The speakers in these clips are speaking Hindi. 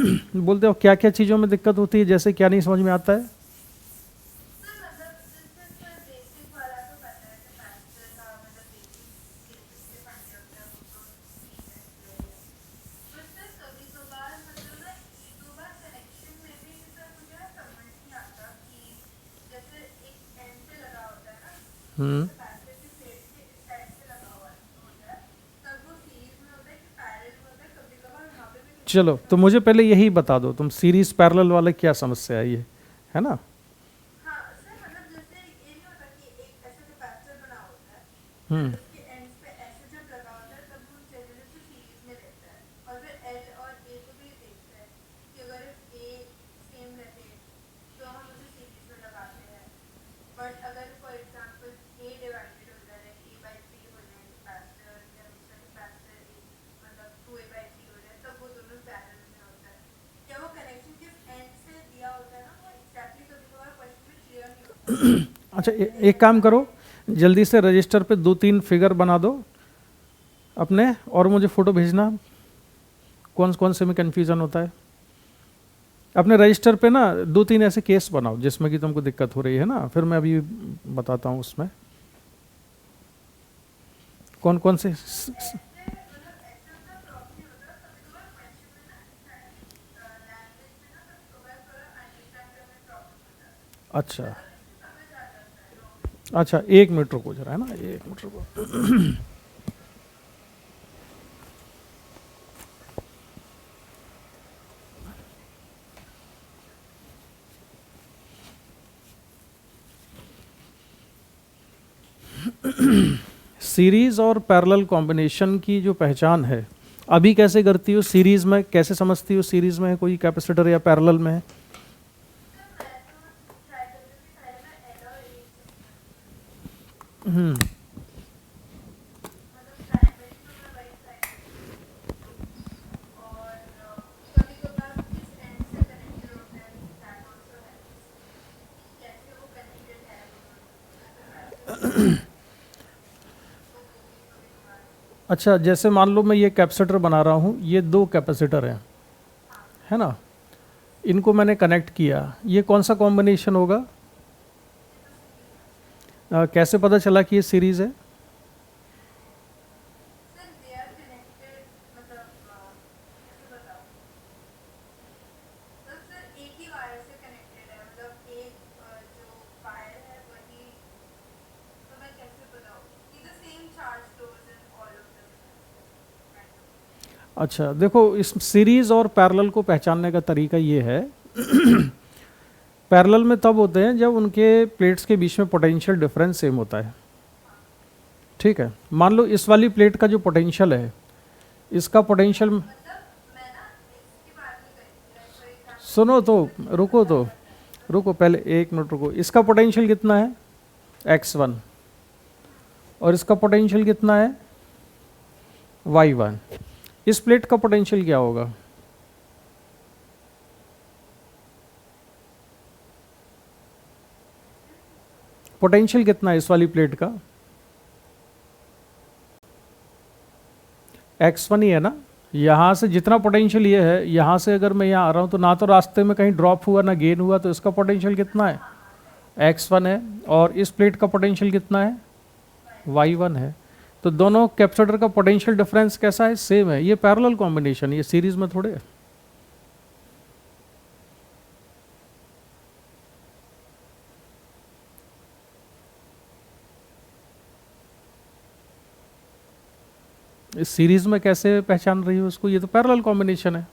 बोलते हो क्या क्या चीज़ों में दिक्कत होती है, जैसे क्या नहीं समझ में आता है? हम्म। चलो तो मुझे पहले यही बता दो, तुम सीरीज पैरेलल वाला क्या समस्या है ये, है ना? हम्म। अच्छा एक काम करो, जल्दी से रजिस्टर पे 2-3 फिगर बना दो अपने, और मुझे फ़ोटो भेजना कौन कौन से में कन्फ्यूज़न होता है। अपने रजिस्टर पे ना 2-3 ऐसे केस बनाओ जिसमें कि तुमको दिक्कत हो रही है ना, फिर मैं अभी बताता हूँ उसमें कौन कौन से अच्छा अच्छा, 1 मिनट रुको जरा, है ना, 1 मिनट रुको। सीरीज और पैरेलल कॉम्बिनेशन की जो पहचान है अभी कैसे करती हो? सीरीज में कैसे समझती हो? सीरीज में है कोई कैपेसिटर या पैरेलल में है? हम्म। अच्छा, जैसे मान लो मैं ये कैपेसिटर बना रहा हूँ, ये 2 कैपेसिटर हैं, है ना, इनको मैंने कनेक्ट किया, ये कौन सा कॉम्बिनेशन होगा? कैसे पता चला कि ये सीरीज है? अच्छा देखो, इस सीरीज और पैरेलल को पहचानने का तरीका ये है पैरेलल में तब होते हैं जब उनके प्लेट्स के बीच में पोटेंशियल डिफरेंस सेम होता है। ठीक है, मान लो इस वाली प्लेट का जो पोटेंशियल है, इसका पोटेंशियल, सुनो तो, रुको तो, रुको पहले 1 मिनट रुको, इसका पोटेंशियल कितना है? x1, और इसका पोटेंशियल कितना है? y1। इस प्लेट का पोटेंशियल क्या होगा? पोटेंशियल कितना है इस वाली प्लेट का? x1 ही है ना। यहाँ से जितना पोटेंशियल ये है, यहाँ से अगर मैं यहाँ आ रहा हूँ तो ना तो रास्ते में कहीं ड्रॉप हुआ ना गेन हुआ, तो इसका पोटेंशियल कितना है? x1 है। और इस प्लेट का पोटेंशियल कितना है? y1 है। तो दोनों कैपेसिटर का पोटेंशियल डिफरेंस कैसा है? सेम है। ये पैरेलल कॉम्बिनेशन, ये सीरीज में थोड़े है। इस सीरीज में कैसे पहचान रही हो उसको? ये तो पैरेलल कॉम्बिनेशन है।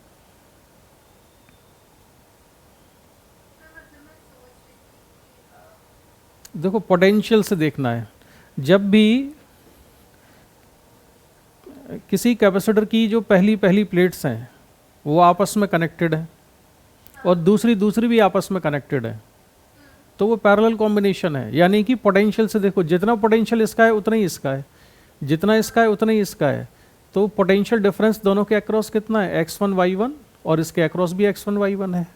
देखो पोटेंशियल से देखना है, जब भी किसी कैपेसिटर की जो पहली पहली प्लेट्स हैं वो आपस में कनेक्टेड हैं और दूसरी दूसरी भी आपस में कनेक्टेड है, तो वो पैरेलल कॉम्बिनेशन है। यानी कि पोटेंशियल से देखो, जितना पोटेंशियल इसका है उतना ही इसका है, जितना इसका है उतना ही इसका है, तो पोटेंशियल डिफरेंस दोनों के अक्रॉस कितना है? x1 y1, और इसके अक्रॉस भी x1 y1 है।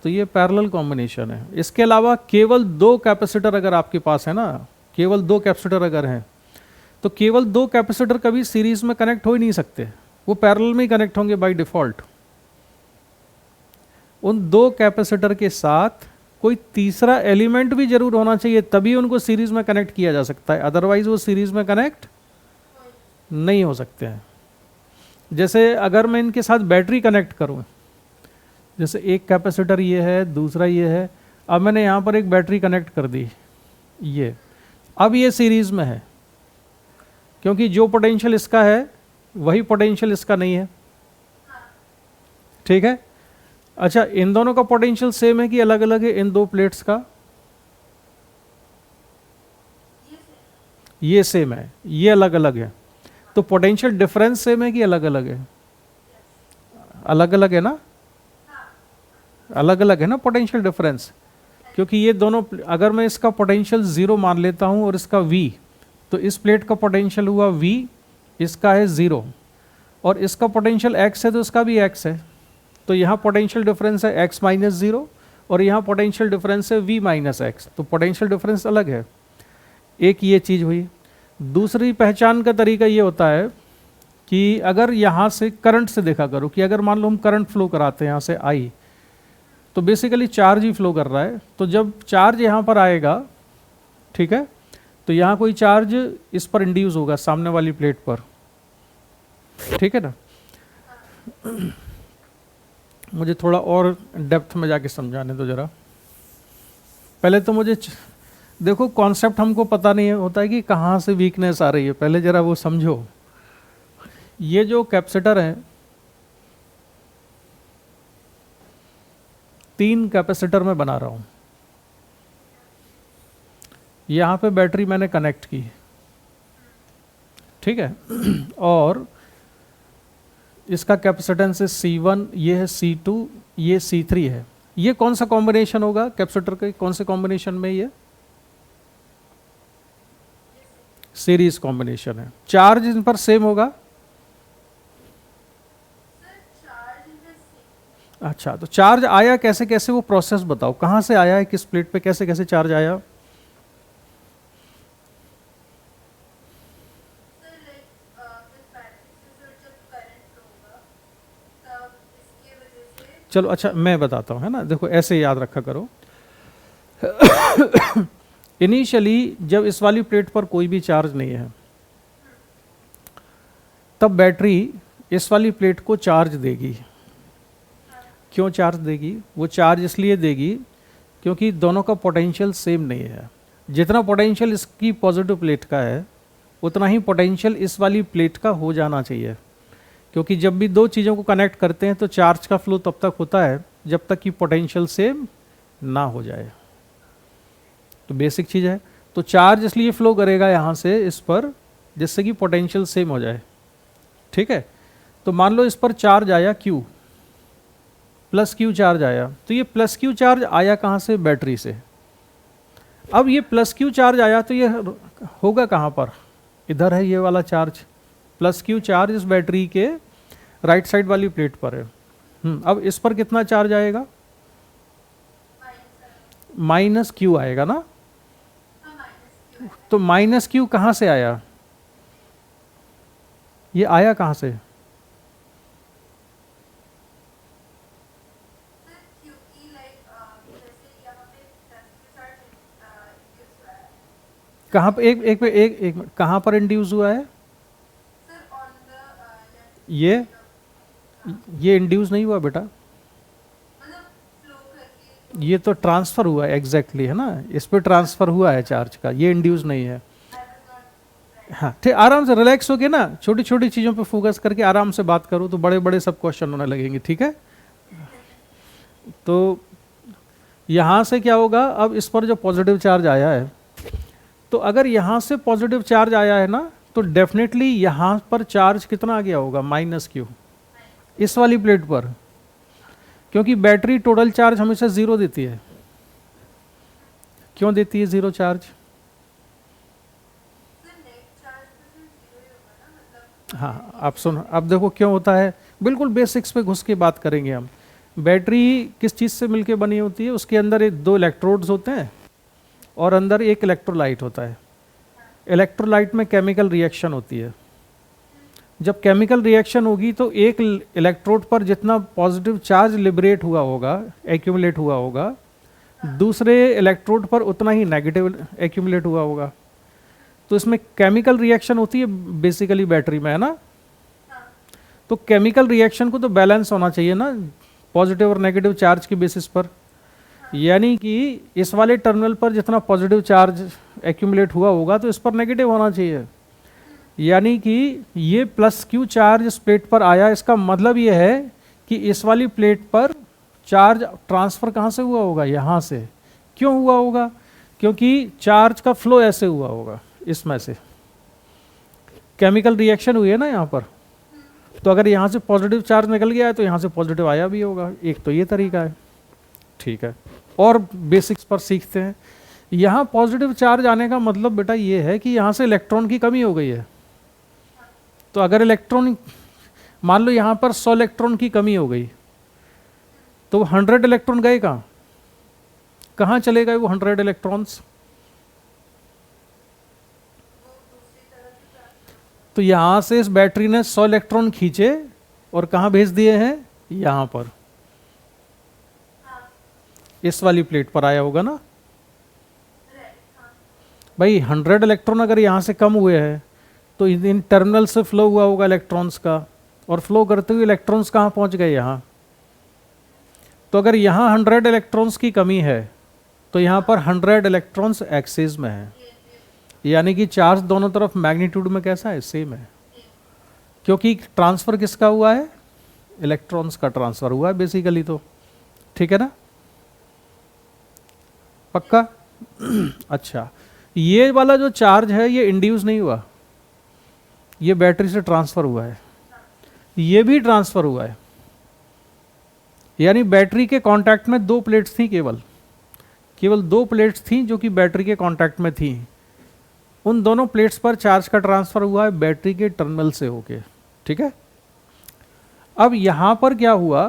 तो ये पैरेलल कॉम्बिनेशन है। इसके अलावा केवल 2 कैपेसिटर अगर आपके पास है ना, केवल 2 कैपेसिटर अगर हैं, तो केवल 2 कैपेसिटर कभी सीरीज में कनेक्ट हो ही नहीं सकते, वो पैरेलल में ही कनेक्ट होंगे बाय डिफॉल्ट। उन दो कैपेसिटर के साथ कोई तीसरा एलिमेंट भी जरूर होना चाहिए, तभी उनको सीरीज में कनेक्ट किया जा सकता है, अदरवाइज वो सीरीज में कनेक्ट नहीं हो सकते हैं। जैसे अगर मैं इनके साथ बैटरी कनेक्ट करूं, जैसे एक कैपेसिटर ये है, दूसरा ये है, अब मैंने यहाँ पर एक बैटरी कनेक्ट कर दी, ये अब ये सीरीज में है, क्योंकि जो पोटेंशियल इसका है वही पोटेंशियल इसका नहीं है। ठीक है, अच्छा इन दोनों का पोटेंशियल सेम है कि अलग अलग है? इन दो प्लेट्स का ये सेम है, ये अलग अलग है, तो पोटेंशियल डिफरेंस सेम है कि अलग अलग है? अलग अलग है ना, अलग अलग है ना पोटेंशियल डिफरेंस, क्योंकि ये दोनों, अगर मैं इसका पोटेंशियल 0 मान लेता हूं और इसका V, तो इस प्लेट का पोटेंशियल हुआ V, इसका है 0, और इसका पोटेंशियल x है तो इसका भी x है, तो यहाँ पोटेंशियल डिफरेंस है x माइनस 0 और यहाँ पोटेंशियल डिफरेंस है V माइनस x, तो पोटेंशियल डिफरेंस अलग है। एक ये चीज़ हुई। दूसरी पहचान का तरीका ये होता है कि अगर यहाँ से करंट से देखा करो, कि अगर मान लो हम करंट फ्लो कराते हैं यहाँ से I, तो बेसिकली चार्ज ही फ्लो कर रहा है, तो जब चार्ज यहाँ पर आएगा, ठीक है, तो यहाँ कोई चार्ज इस पर इंड्यूस होगा सामने वाली प्लेट पर, ठीक है ना। मुझे थोड़ा और डेप्थ में जाके समझाने दो जरा। पहले तो मुझे देखो, कॉन्सेप्ट हमको पता नहीं होता है कि कहाँ से वीकनेस आ रही है, पहले जरा वो समझो। ये जो कैपेसिटर है, 3 कैपेसिटर मैं बना रहा हूँ, यहाँ पे बैटरी मैंने कनेक्ट की, ठीक है, और इसका कैपेसिटेंस है C1, ये है C2, ये C3 है। ये कौन सा कॉम्बिनेशन होगा कैपेसिटर के, कौन से कॉम्बिनेशन में? ये सीरीज कॉम्बिनेशन है। चार्ज इन पर सेम होगा? अच्छा, तो चार्ज आया कैसे कैसे, वो प्रोसेस बताओ, कहाँ से आया है, किस प्लेट पे कैसे कैसे चार्ज आया? चलो अच्छा मैं बताता हूँ, है ना, देखो ऐसे याद रखा करो। इनिशियली जब इस वाली प्लेट पर कोई भी चार्ज नहीं है, तब बैटरी इस वाली प्लेट को चार्ज देगी। क्यों चार्ज देगी? वो चार्ज इसलिए देगी क्योंकि दोनों का पोटेंशियल सेम नहीं है। जितना पोटेंशियल इसकी पॉजिटिव प्लेट का है, उतना ही पोटेंशियल इस वाली प्लेट का हो जाना चाहिए, क्योंकि जब भी दो चीज़ों को कनेक्ट करते हैं तो चार्ज का फ्लो तब तक होता है जब तक कि पोटेंशियल सेम ना हो जाए। तो बेसिक चीज़ है, तो चार्ज इसलिए फ्लो करेगा यहाँ से इस पर, जिससे कि पोटेंशियल सेम हो जाए, ठीक है। तो मान लो इस पर चार्ज आया Q, प्लस Q चार्ज आया, तो ये प्लस Q चार्ज आया कहाँ से? बैटरी से। अब ये प्लस Q चार्ज आया तो ये होगा कहाँ पर? इधर है ये वाला चार्ज, प्लस Q चार्ज इस बैटरी के राइट साइड वाली प्लेट पर है। अब इस पर कितना चार्ज आएगा? माइनस Q आएगा ना। तो माइनस Q कहाँ से आया? ये आया कहाँ से? कहाँ पर एक कहाँ पर इंड्यूस हुआ है? ये इंड्यूस नहीं हुआ बेटा, ये तो ट्रांसफर हुआ है, एग्जैक्टली है ना, इस पे ट्रांसफर हुआ है चार्ज का, ये इंड्यूस नहीं है। हाँ ठीक, आराम से रिलैक्स होके ना, छोटी छोटी चीज़ों पे फोकस करके आराम से बात करो तो बड़े बड़े सब क्वेश्चन होने लगेंगे, ठीक है। तो यहाँ से क्या होगा, अब इस पर जो पॉजिटिव चार्ज आया है, तो अगर यहाँ से पॉजिटिव चार्ज आया है ना, तो डेफिनेटली यहाँ पर चार्ज कितना आ गया होगा? माइनस Q, इस वाली प्लेट पर, क्योंकि बैटरी टोटल चार्ज हमेशा 0 देती है। क्यों देती है 0 चार्ज? हाँ आप सुनो, अब देखो क्यों होता है, बिल्कुल बेसिक्स पे घुस के बात करेंगे हम। बैटरी किस चीज़ से मिलके बनी होती है? उसके अंदर 2 इलेक्ट्रोड्स होते हैं और अंदर एक इलेक्ट्रोलाइट होता है। इलेक्ट्रोलाइट में केमिकल रिएक्शन होती है, जब केमिकल रिएक्शन होगी तो एक इलेक्ट्रोड पर जितना पॉजिटिव चार्ज लिबरेट हुआ होगा, एक्यूमुलेट हुआ होगा, दूसरे इलेक्ट्रोड पर उतना ही नेगेटिव एक्यूमुलेट हुआ होगा। तो इसमें केमिकल रिएक्शन होती है बेसिकली बैटरी में, है ना। तो केमिकल रिएक्शन को तो बैलेंस होना चाहिए ना, पॉजिटिव और नेगेटिव चार्ज की बेसिस पर। यानी कि इस वाले टर्मिनल पर जितना पॉजिटिव चार्ज एक्यूमुलेट हुआ होगा तो इस पर नेगेटिव होना चाहिए। यानी कि ये प्लस क्यू चार्ज इस प्लेट पर आया, इसका मतलब ये है कि इस वाली प्लेट पर चार्ज ट्रांसफर कहाँ से हुआ होगा, यहाँ से। क्यों हुआ होगा? क्योंकि चार्ज का फ्लो ऐसे हुआ होगा, इसमें से केमिकल रिएक्शन हुई है ना यहाँ पर। तो अगर यहाँ से पॉजिटिव चार्ज निकल गया है तो यहाँ से पॉजिटिव आया भी होगा। एक तो ये तरीका है, ठीक है। और बेसिक्स पर सीखते हैं। यहाँ पॉजिटिव चार्ज आने का मतलब बेटा ये है कि यहाँ से इलेक्ट्रॉन की कमी हो गई है। तो अगर इलेक्ट्रॉन, मान लो यहाँ पर 100 इलेक्ट्रॉन की कमी हो गई, तो 100 इलेक्ट्रॉन गए कहाँ? कहाँ चले गए वो 100 इलेक्ट्रॉन्स? तो यहाँ से इस बैटरी ने 100 इलेक्ट्रॉन खींचे और कहाँ भेज दिए हैं? यहाँ पर, इस वाली प्लेट पर आया होगा ना भाई। 100 इलेक्ट्रॉन अगर यहाँ से कम हुए हैं तो इन टर्मिनल से फ्लो हुआ होगा इलेक्ट्रॉन्स का, और फ्लो करते हुए इलेक्ट्रॉन्स कहाँ पहुँच गए? यहाँ। तो अगर यहाँ 100 इलेक्ट्रॉन्स की कमी है तो यहाँ पर 100 इलेक्ट्रॉन्स एक्सेस में है। यानी कि चार्ज दोनों तरफ मैग्नीट्यूड में कैसा है? सेम है। क्योंकि ट्रांसफर किसका हुआ है? इलेक्ट्रॉन्स का ट्रांसफर हुआ है बेसिकली। तो ठीक है ना, पक्का? अच्छा, ये वाला जो चार्ज है ये इंड्यूस नहीं हुआ, ये बैटरी से ट्रांसफर हुआ है। ये भी ट्रांसफर हुआ है। यानी बैटरी के कांटेक्ट में 2 प्लेट्स थी, केवल 2 प्लेट्स थी जो कि बैटरी के कांटेक्ट में थी। उन दोनों प्लेट्स पर चार्ज का ट्रांसफर हुआ है बैटरी के टर्मिनल से होके, ठीक है। अब यहां पर क्या हुआ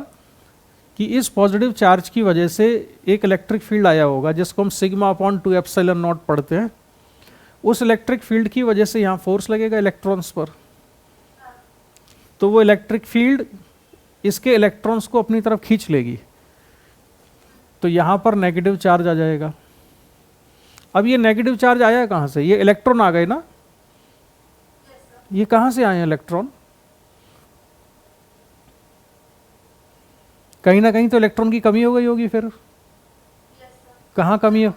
कि इस पॉजिटिव चार्ज की वजह से एक इलेक्ट्रिक फील्ड आया होगा जिसको हम सिग्मा अपॉन 2 एप्सिलॉन नॉट पढ़ते हैं। उस इलेक्ट्रिक फील्ड की वजह से यहाँ फोर्स लगेगा इलेक्ट्रॉन्स पर। तो वो इलेक्ट्रिक फील्ड इसके इलेक्ट्रॉन्स को अपनी तरफ खींच लेगी, तो यहाँ पर नेगेटिव चार्ज आ जाएगा। अब ये नेगेटिव चार्ज आया कहाँ से? ये इलेक्ट्रॉन आ गए ना। ये कहाँ से आए हैं इलेक्ट्रॉन? कहीं ना कहीं तो इलेक्ट्रॉन की कमी हो गई होगी। फिर कहाँ कमी है?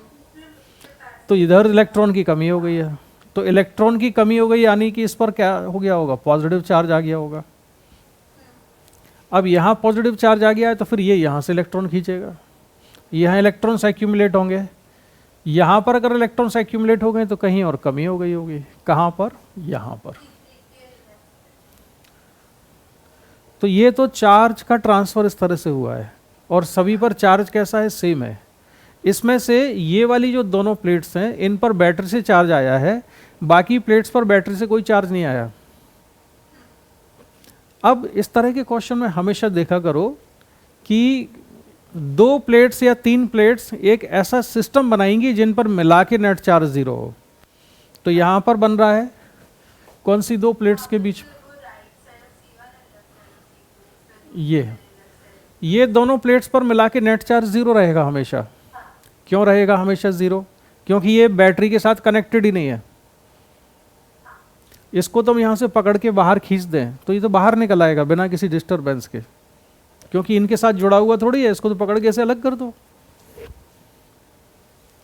तो इधर इलेक्ट्रॉन की कमी हो गई है। तो इलेक्ट्रॉन की कमी हो गई यानी कि इस पर क्या हो गया होगा? पॉजिटिव चार्ज आ गया होगा। अब यहाँ पॉजिटिव चार्ज आ गया है तो फिर ये यहाँ से इलेक्ट्रॉन खींचेगा, यहाँ इलेक्ट्रॉन्स एक्यूमुलेट होंगे। यहाँ पर अगर इलेक्ट्रॉन्स एक्यूमुलेट हो गए तो कहीं और कमी हो गई होगी। कहाँ पर? यहाँ पर। तो ये तो चार्ज का ट्रांसफर इस तरह से हुआ है, और सभी पर चार्ज कैसा है? सेम है। इसमें से ये वाली जो दोनों प्लेट्स हैं इन पर बैटरी से चार्ज आया है, बाकी प्लेट्स पर बैटरी से कोई चार्ज नहीं आया। अब इस तरह के क्वेश्चन में हमेशा देखा करो कि 2 प्लेट्स या 3 प्लेट्स एक ऐसा सिस्टम बनाएंगी जिन पर मिला के नेट चार्ज 0 हो। तो यहाँ पर बन रहा है कौन सी 2 प्लेट्स के बीच? ये दोनों प्लेट्स पर मिला के नेट चार्ज 0 रहेगा हमेशा। क्यों रहेगा हमेशा 0? क्योंकि ये बैटरी के साथ कनेक्टेड ही नहीं है। इसको तो हम यहाँ से पकड़ के बाहर खींच दें तो ये तो बाहर निकल आएगा बिना किसी डिस्टरबेंस के, क्योंकि इनके साथ जुड़ा हुआ थोड़ी है। इसको तो पकड़ के ऐसे अलग कर दो।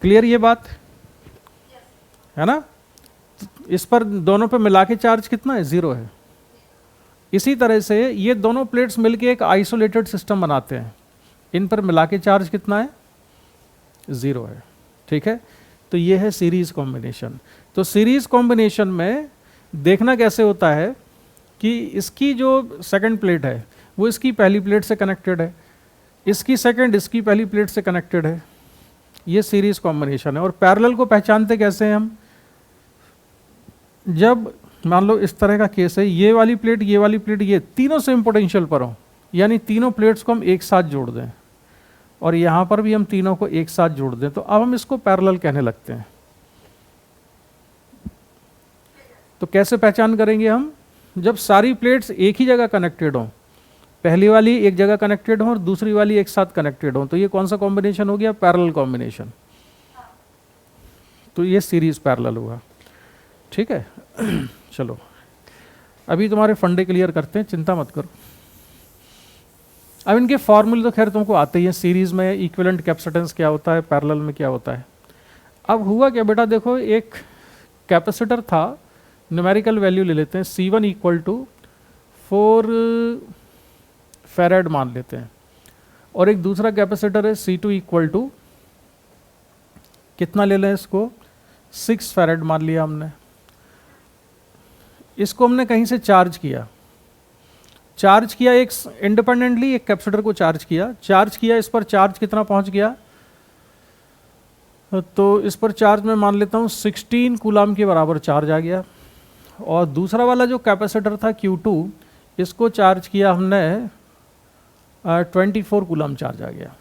क्लियर ये बात है ना? इस पर दोनों पे मिला के चार्ज कितना है? 0 है। इसी तरह से ये दोनों प्लेट्स मिलके एक आइसोलेटेड सिस्टम बनाते हैं। इन पर मिला के चार्ज कितना है? 0 है, ठीक है। तो ये है सीरीज कॉम्बिनेशन। तो सीरीज कॉम्बिनेशन में देखना कैसे होता है कि इसकी जो सेकंड प्लेट है वो इसकी पहली प्लेट से कनेक्टेड है, इसकी सेकंड इसकी पहली प्लेट से कनेक्टेड है। ये सीरीज कॉम्बिनेशन है। और पैरेलल को पहचानते कैसे हैं हम? जब मान लो इस तरह का केस है, ये वाली प्लेट ये तीनों सेम पोटेंशियल पर हो, यानी तीनों प्लेट्स को हम एक साथ जोड़ दें, और यहाँ पर भी हम तीनों को एक साथ जोड़ दें, तो अब हम इसको पैरेलल कहने लगते हैं। तो कैसे पहचान करेंगे हम? जब सारी प्लेट्स एक ही जगह कनेक्टेड हों, पहली वाली एक जगह कनेक्टेड हो और दूसरी वाली एक साथ कनेक्टेड हो, तो ये कौन सा कॉम्बिनेशन हो गया? Parallel combination. तो ये सीरीज पैरेलल हुआ। ठीक है। चलो अभी तुम्हारे फंडे क्लियर करते हैं, चिंता मत करो। अब इनके फॉर्मूले तो खैर तुमको आते ही हैं, सीरीज में इक्विवेलेंट कैपेसिटेंस क्या होता है, पैरेलल में क्या होता है। अब हुआ क्या बेटा, देखो एक कैपेसिटर था, न्यूमेरिकल वैल्यू ले लेते हैं, C1 इक्वल टू 4 फैराड मान लेते हैं, और एक दूसरा कैपेसिटर है C2 इक्वल टू कितना ले लें इसको, 6 फैराड मान लिया हमने। इसको हमने कहीं से चार्ज किया, एक इंडिपेंडेंटली एक कैपेसिटर को चार्ज किया, इस पर चार्ज कितना पहुंच गया, तो इस पर चार्ज मैं मान लेता हूं 16 कूलाम के बराबर चार्ज आ गया। और दूसरा वाला जो कैपेसिटर था Q2, इसको चार्ज किया हमने 24 कूलाम चार्ज आ गया।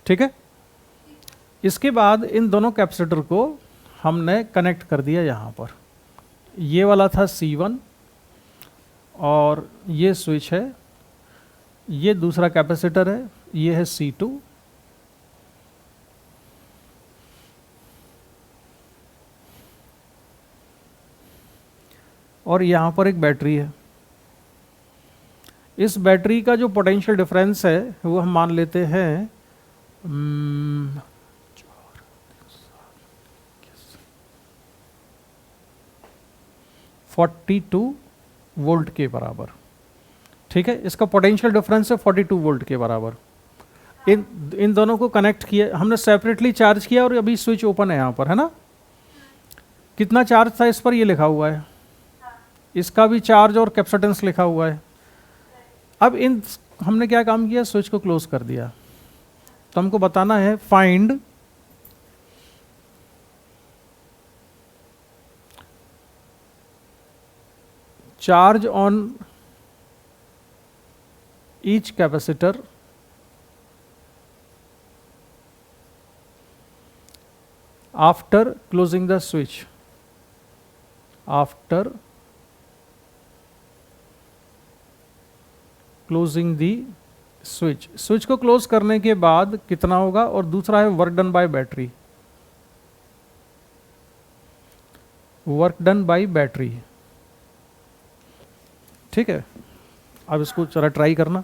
ठीक है। इसके बाद इन दोनों कैपेसिटर को हमने कनेक्ट कर दिया यहाँ पर। ये वाला था C1 और ये स्विच है, ये दूसरा कैपेसिटर है, ये है C2, और यहाँ पर एक बैटरी है। इस बैटरी का जो पोटेंशियल डिफरेंस है वो हम मान लेते हैं 42 वोल्ट के बराबर। ठीक है, इसका पोटेंशियल डिफरेंस है 42 वोल्ट के बराबर। इन दोनों को कनेक्ट किया हमने, सेपरेटली चार्ज किया, और अभी स्विच ओपन है यहाँ पर, है ना। कितना चार्ज था इस पर, ये लिखा हुआ है, इसका भी चार्ज और कैपेसिटेंस लिखा हुआ है। अब इन हमने क्या काम किया, स्विच को क्लोज कर दिया। तो हमको बताना है find charge on each capacitor after closing the switch, after closing the switch. Switch को क्लोज करने के बाद कितना होगा, और दूसरा है work done by battery, work done by battery. ठीक है, अब इसको जरा ट्राई करना।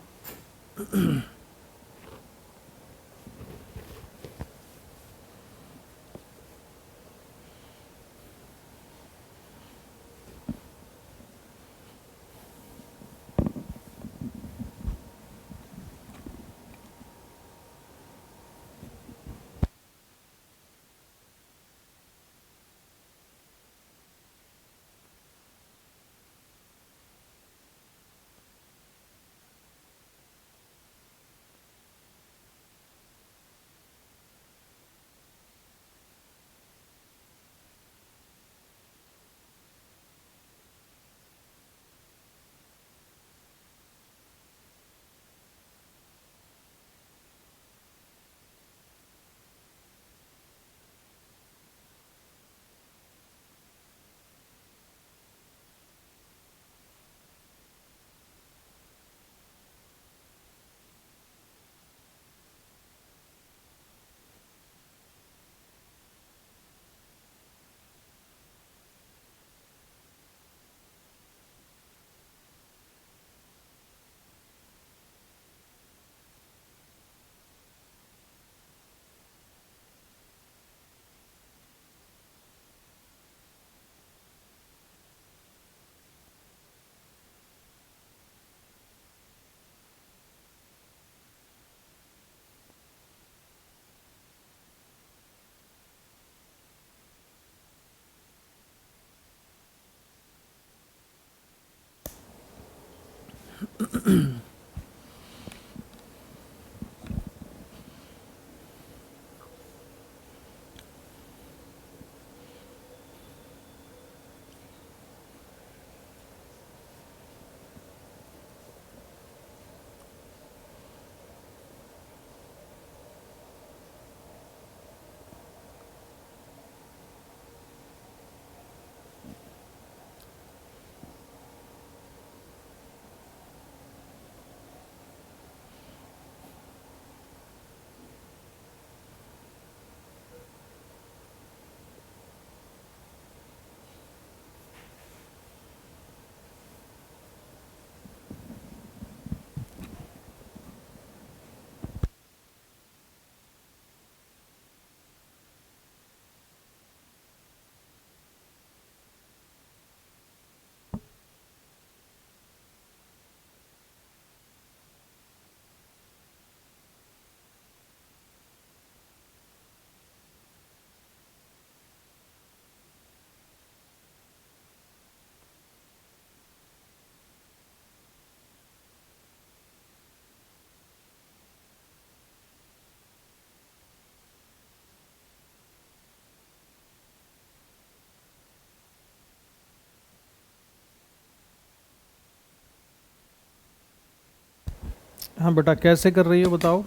हाँ बेटा, कैसे कर रही हो बताओ।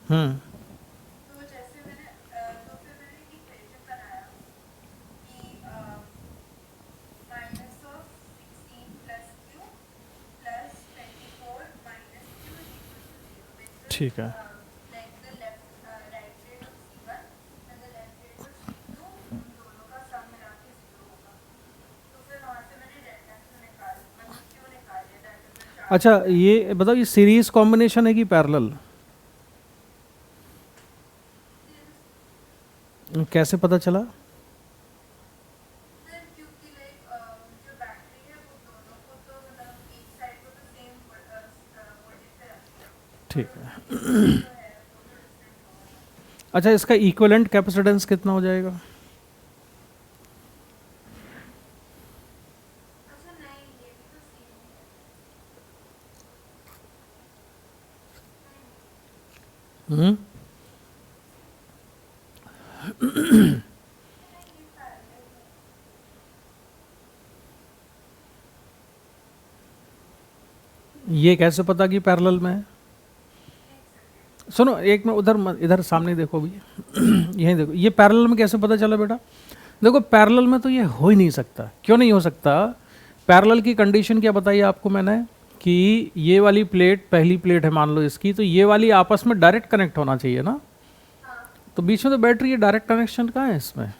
हम्म। ठीक है। अच्छा ये बताओ, ये सीरीज कॉम्बिनेशन है कि पैरेलल? कैसे पता चला? ठीक है। अच्छा, इसका इक्विवेलेंट कैपेसिटेंस कितना हो जाएगा? हम्म। ये कैसे पता कि पैरेलल में है? सुनो एक मिनट, इधर सामने देखो अभी। यहीं देखो, ये पैरेलल में कैसे पता चला बेटा? देखो पैरेलल में तो ये हो ही नहीं सकता। क्यों नहीं हो सकता? पैरेलल की कंडीशन क्या बताई आपको मैंने, कि ये वाली प्लेट पहली प्लेट है मान लो इसकी, तो ये वाली आपस में डायरेक्ट कनेक्ट होना चाहिए ना। तो बीच में तो बैटरी है, डायरेक्ट कनेक्शन कहाँ है इसमें?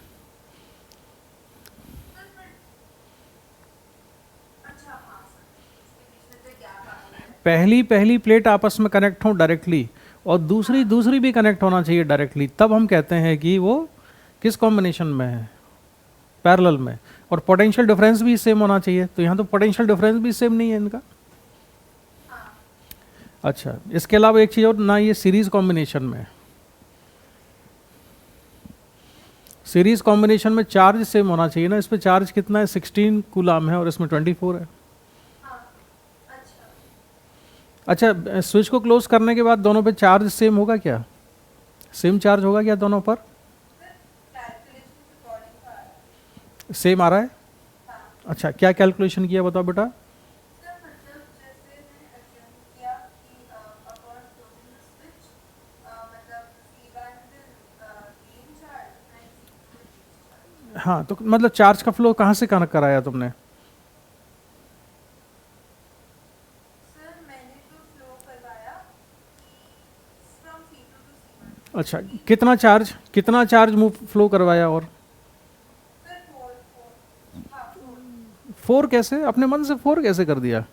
पहली पहली प्लेट आपस में कनेक्ट हो डायरेक्टली, और दूसरी दूसरी भी कनेक्ट होना चाहिए डायरेक्टली, तब हम कहते हैं कि वो किस कॉम्बिनेशन में है? पैरेलल में। और पोटेंशियल डिफरेंस भी सेम होना चाहिए, तो यहाँ तो पोटेंशियल डिफरेंस भी सेम नहीं है इनका। अच्छा, इसके अलावा एक चीज़ और ना, ये सीरीज कॉम्बिनेशन में, सीरीज कॉम्बिनेशन में चार्ज सेम होना चाहिए ना। इस पे चार्ज कितना है? 16 कूलाम है और इसमें 24 है। अच्छा, स्विच को क्लोज करने के बाद दोनों पे चार्ज सेम होगा क्या? सेम चार्ज होगा क्या दोनों पर? सेम आ रहा है? अच्छा, क्या कैलकुलेशन किया बताओ बेटा। हाँ, तो मतलब चार्ज का फ्लो कहाँ से कनेक्ट कराया तुमने? अच्छा, कितना चार्ज मूव फ्लो करवाया? और 4 कैसे? अपने मन से 4 कैसे कर दिया?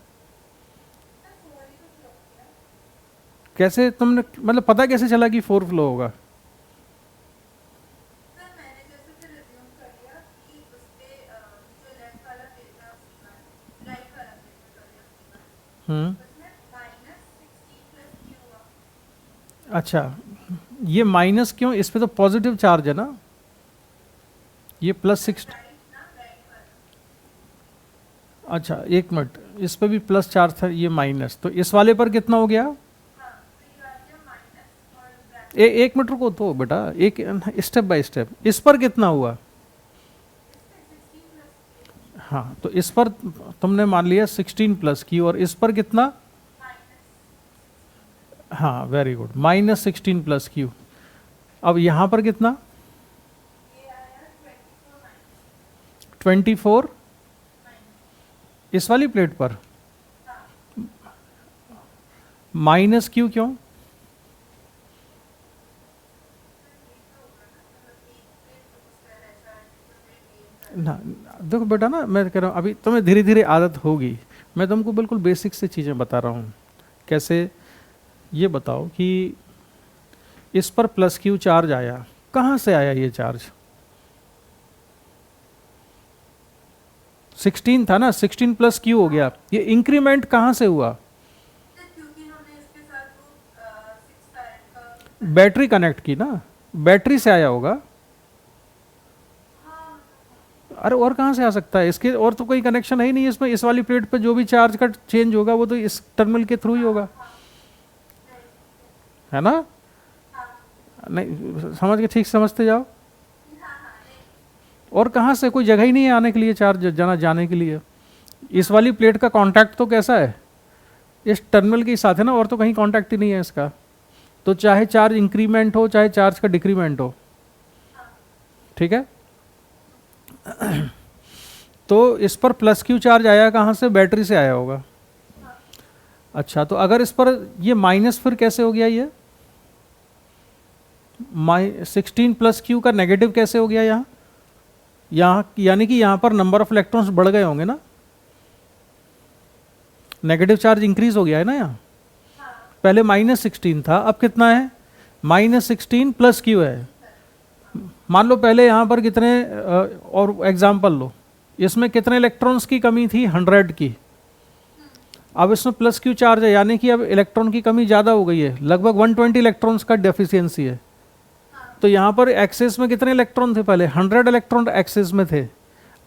कैसे तुमने, मतलब पता कैसे चला कि 4 फ्लो होगा? हम्म। अच्छा, ये माइनस क्यों? इस पे तो पॉजिटिव चार्ज है ना, ये +6। अच्छा एक मिनट, इस पे भी प्लस चार्ज था, ये माइनस, तो इस वाले पर कितना हो गया? एक मिनट रुको तो बेटा, एक स्टेप बाय स्टेप। इस पर कितना हुआ? हाँ, तो इस पर तुमने मान लिया 16 प्लस की, और इस पर कितना? हाँ वेरी गुड, -16 प्लस क्यू। अब यहाँ पर कितना? 24 इस वाली प्लेट पर। माइनस क्यू क्यों? ना देखो बेटा ना, मैं कह रहा हूँ अभी तुम्हें धीरे धीरे आदत होगी। मैं तुमको बिल्कुल बेसिक से चीज़ें बता रहा हूँ। कैसे? ये बताओ कि इस पर प्लस क्यू चार्ज आया, कहाँ से आया ये चार्ज? 16 था ना, 16 प्लस क्यू हो गया, ये इंक्रीमेंट कहाँ से हुआ? बैटरी कनेक्ट की ना, बैटरी से आया होगा। अरे और कहाँ से आ सकता है इसके? और तो कोई कनेक्शन है ही नहीं इसमें। इस वाली प्लेट पे जो भी चार्ज का चेंज होगा वो तो इस टर्मिनल के थ्रू ही होगा। है ना? नहीं समझ के ठीक समझते जाओ। और कहाँ से, कोई जगह ही नहीं है आने के लिए, चार्ज जाने के लिए। इस वाली प्लेट का कांटेक्ट तो कैसा है, इस टर्मिनल के साथ है ना, और तो कहीं कांटेक्ट ही नहीं है इसका। तो चाहे चार्ज इंक्रीमेंट हो चाहे चार्ज का डिक्रीमेंट हो, ठीक है। तो इस पर प्लस क्यू चार्ज आया कहाँ से, बैटरी से आया होगा। अच्छा, तो अगर इस पर ये माइनस फिर कैसे हो गया, ये 16 प्लस क्यू का नेगेटिव कैसे हो गया यहाँ यानी कि यहाँ पर नंबर ऑफ इलेक्ट्रॉन्स बढ़ गए होंगे ना, नेगेटिव चार्ज इंक्रीज हो गया है ना यहाँ। पहले -16 था, अब कितना है, -16 प्लस क्यू है। मान लो पहले यहाँ पर कितने और एग्जाम्पल लो, इसमें कितने इलेक्ट्रॉन्स की कमी थी, 100 की। अब इसमें प्लस क्यू चार्ज है, यानी कि अब इलेक्ट्रॉन की कमी ज़्यादा हो गई है, लगभग 120 इलेक्ट्रॉन्स का डेफिशिएंसी है। तो यहाँ पर एक्सेस में कितने इलेक्ट्रॉन थे, पहले 100 इलेक्ट्रॉन एक्सेस में थे,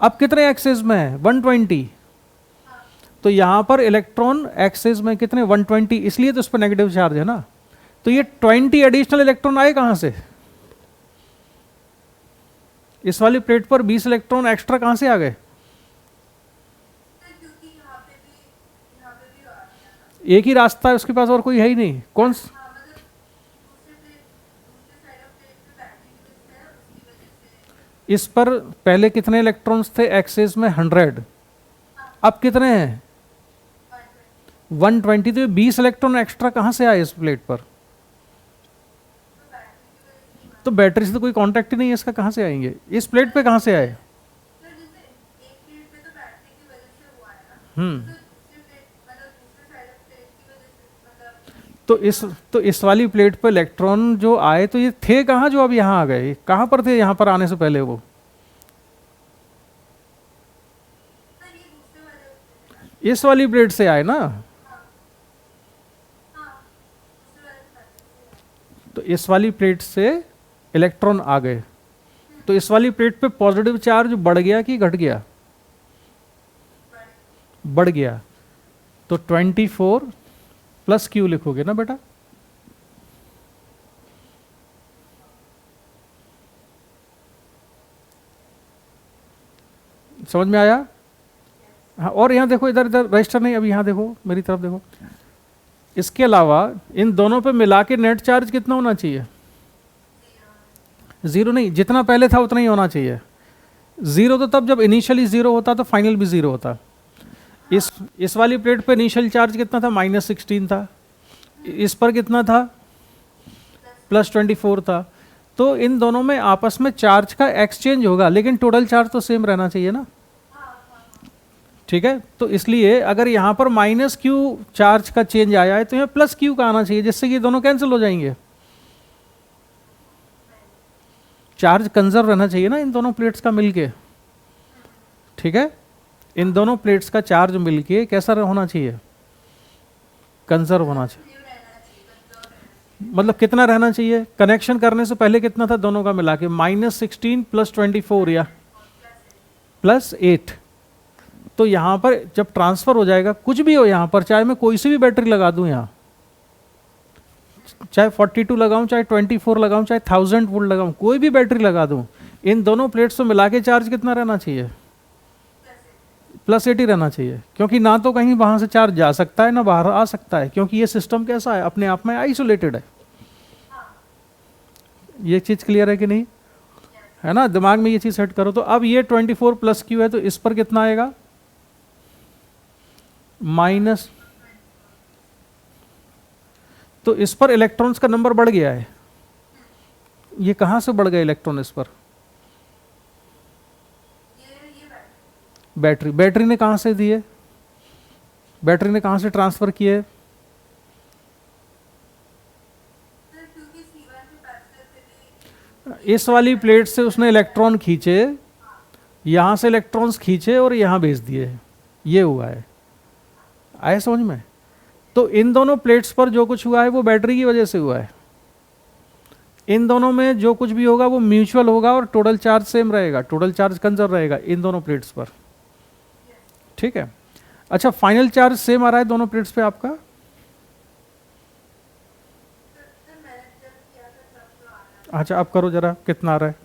अब कितने एक्सेस में है, 120। तो यहाँ पर इलेक्ट्रॉन एक्सेस में कितने, 120, इसलिए तो इस पर नेगेटिव चार्ज है ना। तो ये 20 एडिशनल इलेक्ट्रॉन आए कहाँ से, इस वाली प्लेट पर 20 इलेक्ट्रॉन एक्स्ट्रा कहाँ से आ गए। एक ही रास्ता है उसके पास, और कोई है ही नहीं। कौन इस पर पहले कितने इलेक्ट्रॉन्स थे एक्सेस में, 100, अब कितने हैं, 120। तो 20 इलेक्ट्रॉन एक्स्ट्रा कहाँ से आए इस प्लेट पर, तो बैटरी से तो कोई कांटेक्ट ही नहीं है इसका, कहाँ से आएंगे, इस प्लेट पे कहाँ से आए। तो इस वाली प्लेट पे इलेक्ट्रॉन जो आए, तो ये थे कहाँ जो अब यहाँ आ गए, कहाँ पर थे यहाँ पर आने से पहले, वो इस वाली प्लेट से आए ना। तो इस वाली प्लेट से इलेक्ट्रॉन आ गए, तो इस वाली प्लेट पे पॉजिटिव चार्ज बढ़ गया कि घट गया, बढ़ गया। तो 24 प्लस क्यू लिखोगे ना बेटा, समझ में आया। हाँ, और यहाँ देखो, इधर इधर रजिस्टर नहीं, अभी यहाँ देखो, मेरी तरफ देखो। इसके अलावा इन दोनों पे मिला के नेट चार्ज कितना होना चाहिए, 0 नहीं, जितना पहले था उतना ही होना चाहिए। 0 तो तब जब इनिशियली 0 होता तो फाइनल भी 0 होता। इस वाली प्लेट पे इनिशियल चार्ज कितना था, -16 था, इस पर कितना था, +24 था। तो इन दोनों में आपस में चार्ज का एक्सचेंज होगा, लेकिन टोटल चार्ज तो सेम रहना चाहिए ना, ठीक है। तो इसलिए अगर यहाँ पर -q चार्ज का चेंज आया है तो यहाँ +q का आना चाहिए, जिससे कि दोनों कैंसिल हो जाएंगे। चार्ज कंजर्व रहना चाहिए ना इन दोनों प्लेट्स का मिलके, ठीक है। इन दोनों प्लेट्स का चार्ज मिलके कैसा होना चाहिए, कंजर्व होना चाहिए। मतलब कितना रहना चाहिए, कनेक्शन करने से पहले कितना था दोनों का मिला के, -16 +24 या +8। तो यहाँ पर जब ट्रांसफर हो जाएगा, कुछ भी हो यहाँ पर, चाहे मैं कोई सी भी बैटरी लगा दूं यहाँ, चाहे 42 लगाऊं, चाहे 24 लगाऊं, चाहे 1000 वोल्ट लगाऊं, कोई भी बैटरी लगा दूं, इन दोनों प्लेट्स को मिला के चार्ज कितना रहना चाहिए, +8 ही रहना चाहिए। क्योंकि ना तो कहीं वहां से चार्ज जा सकता है ना बाहर आ सकता है, क्योंकि ये सिस्टम कैसा है, अपने आप में आइसोलेटेड है। ये चीज क्लियर है कि नहीं, है ना, दिमाग में ये चीज सेट करो। तो अब ये 24 + q है, तो इस पर कितना आएगा, माइनस। तो इस पर इलेक्ट्रॉन्स का नंबर बढ़ गया है। ये कहां से बढ़ गए इलेक्ट्रॉन इस पर, बैटरी ने कहां से दिए, बैटरी ने कहां से ट्रांसफर किए, इस वाली प्लेट से उसने इलेक्ट्रॉन खींचे, यहां से इलेक्ट्रॉन्स खींचे और यहां भेज दिए, ये हुआ है, आए समझ में। तो इन दोनों प्लेट्स पर जो कुछ हुआ है वो बैटरी की वजह से हुआ है। इन दोनों में जो कुछ भी होगा वो म्यूचुअल होगा और टोटल चार्ज सेम रहेगा, टोटल चार्ज कंजर्व रहेगा इन दोनों प्लेट्स पर, ठीक है। अच्छा, फाइनल चार्ज सेम आ रहा है दोनों प्लेट्स पे आपका, अच्छा अब करो जरा, कितना आ रहा है?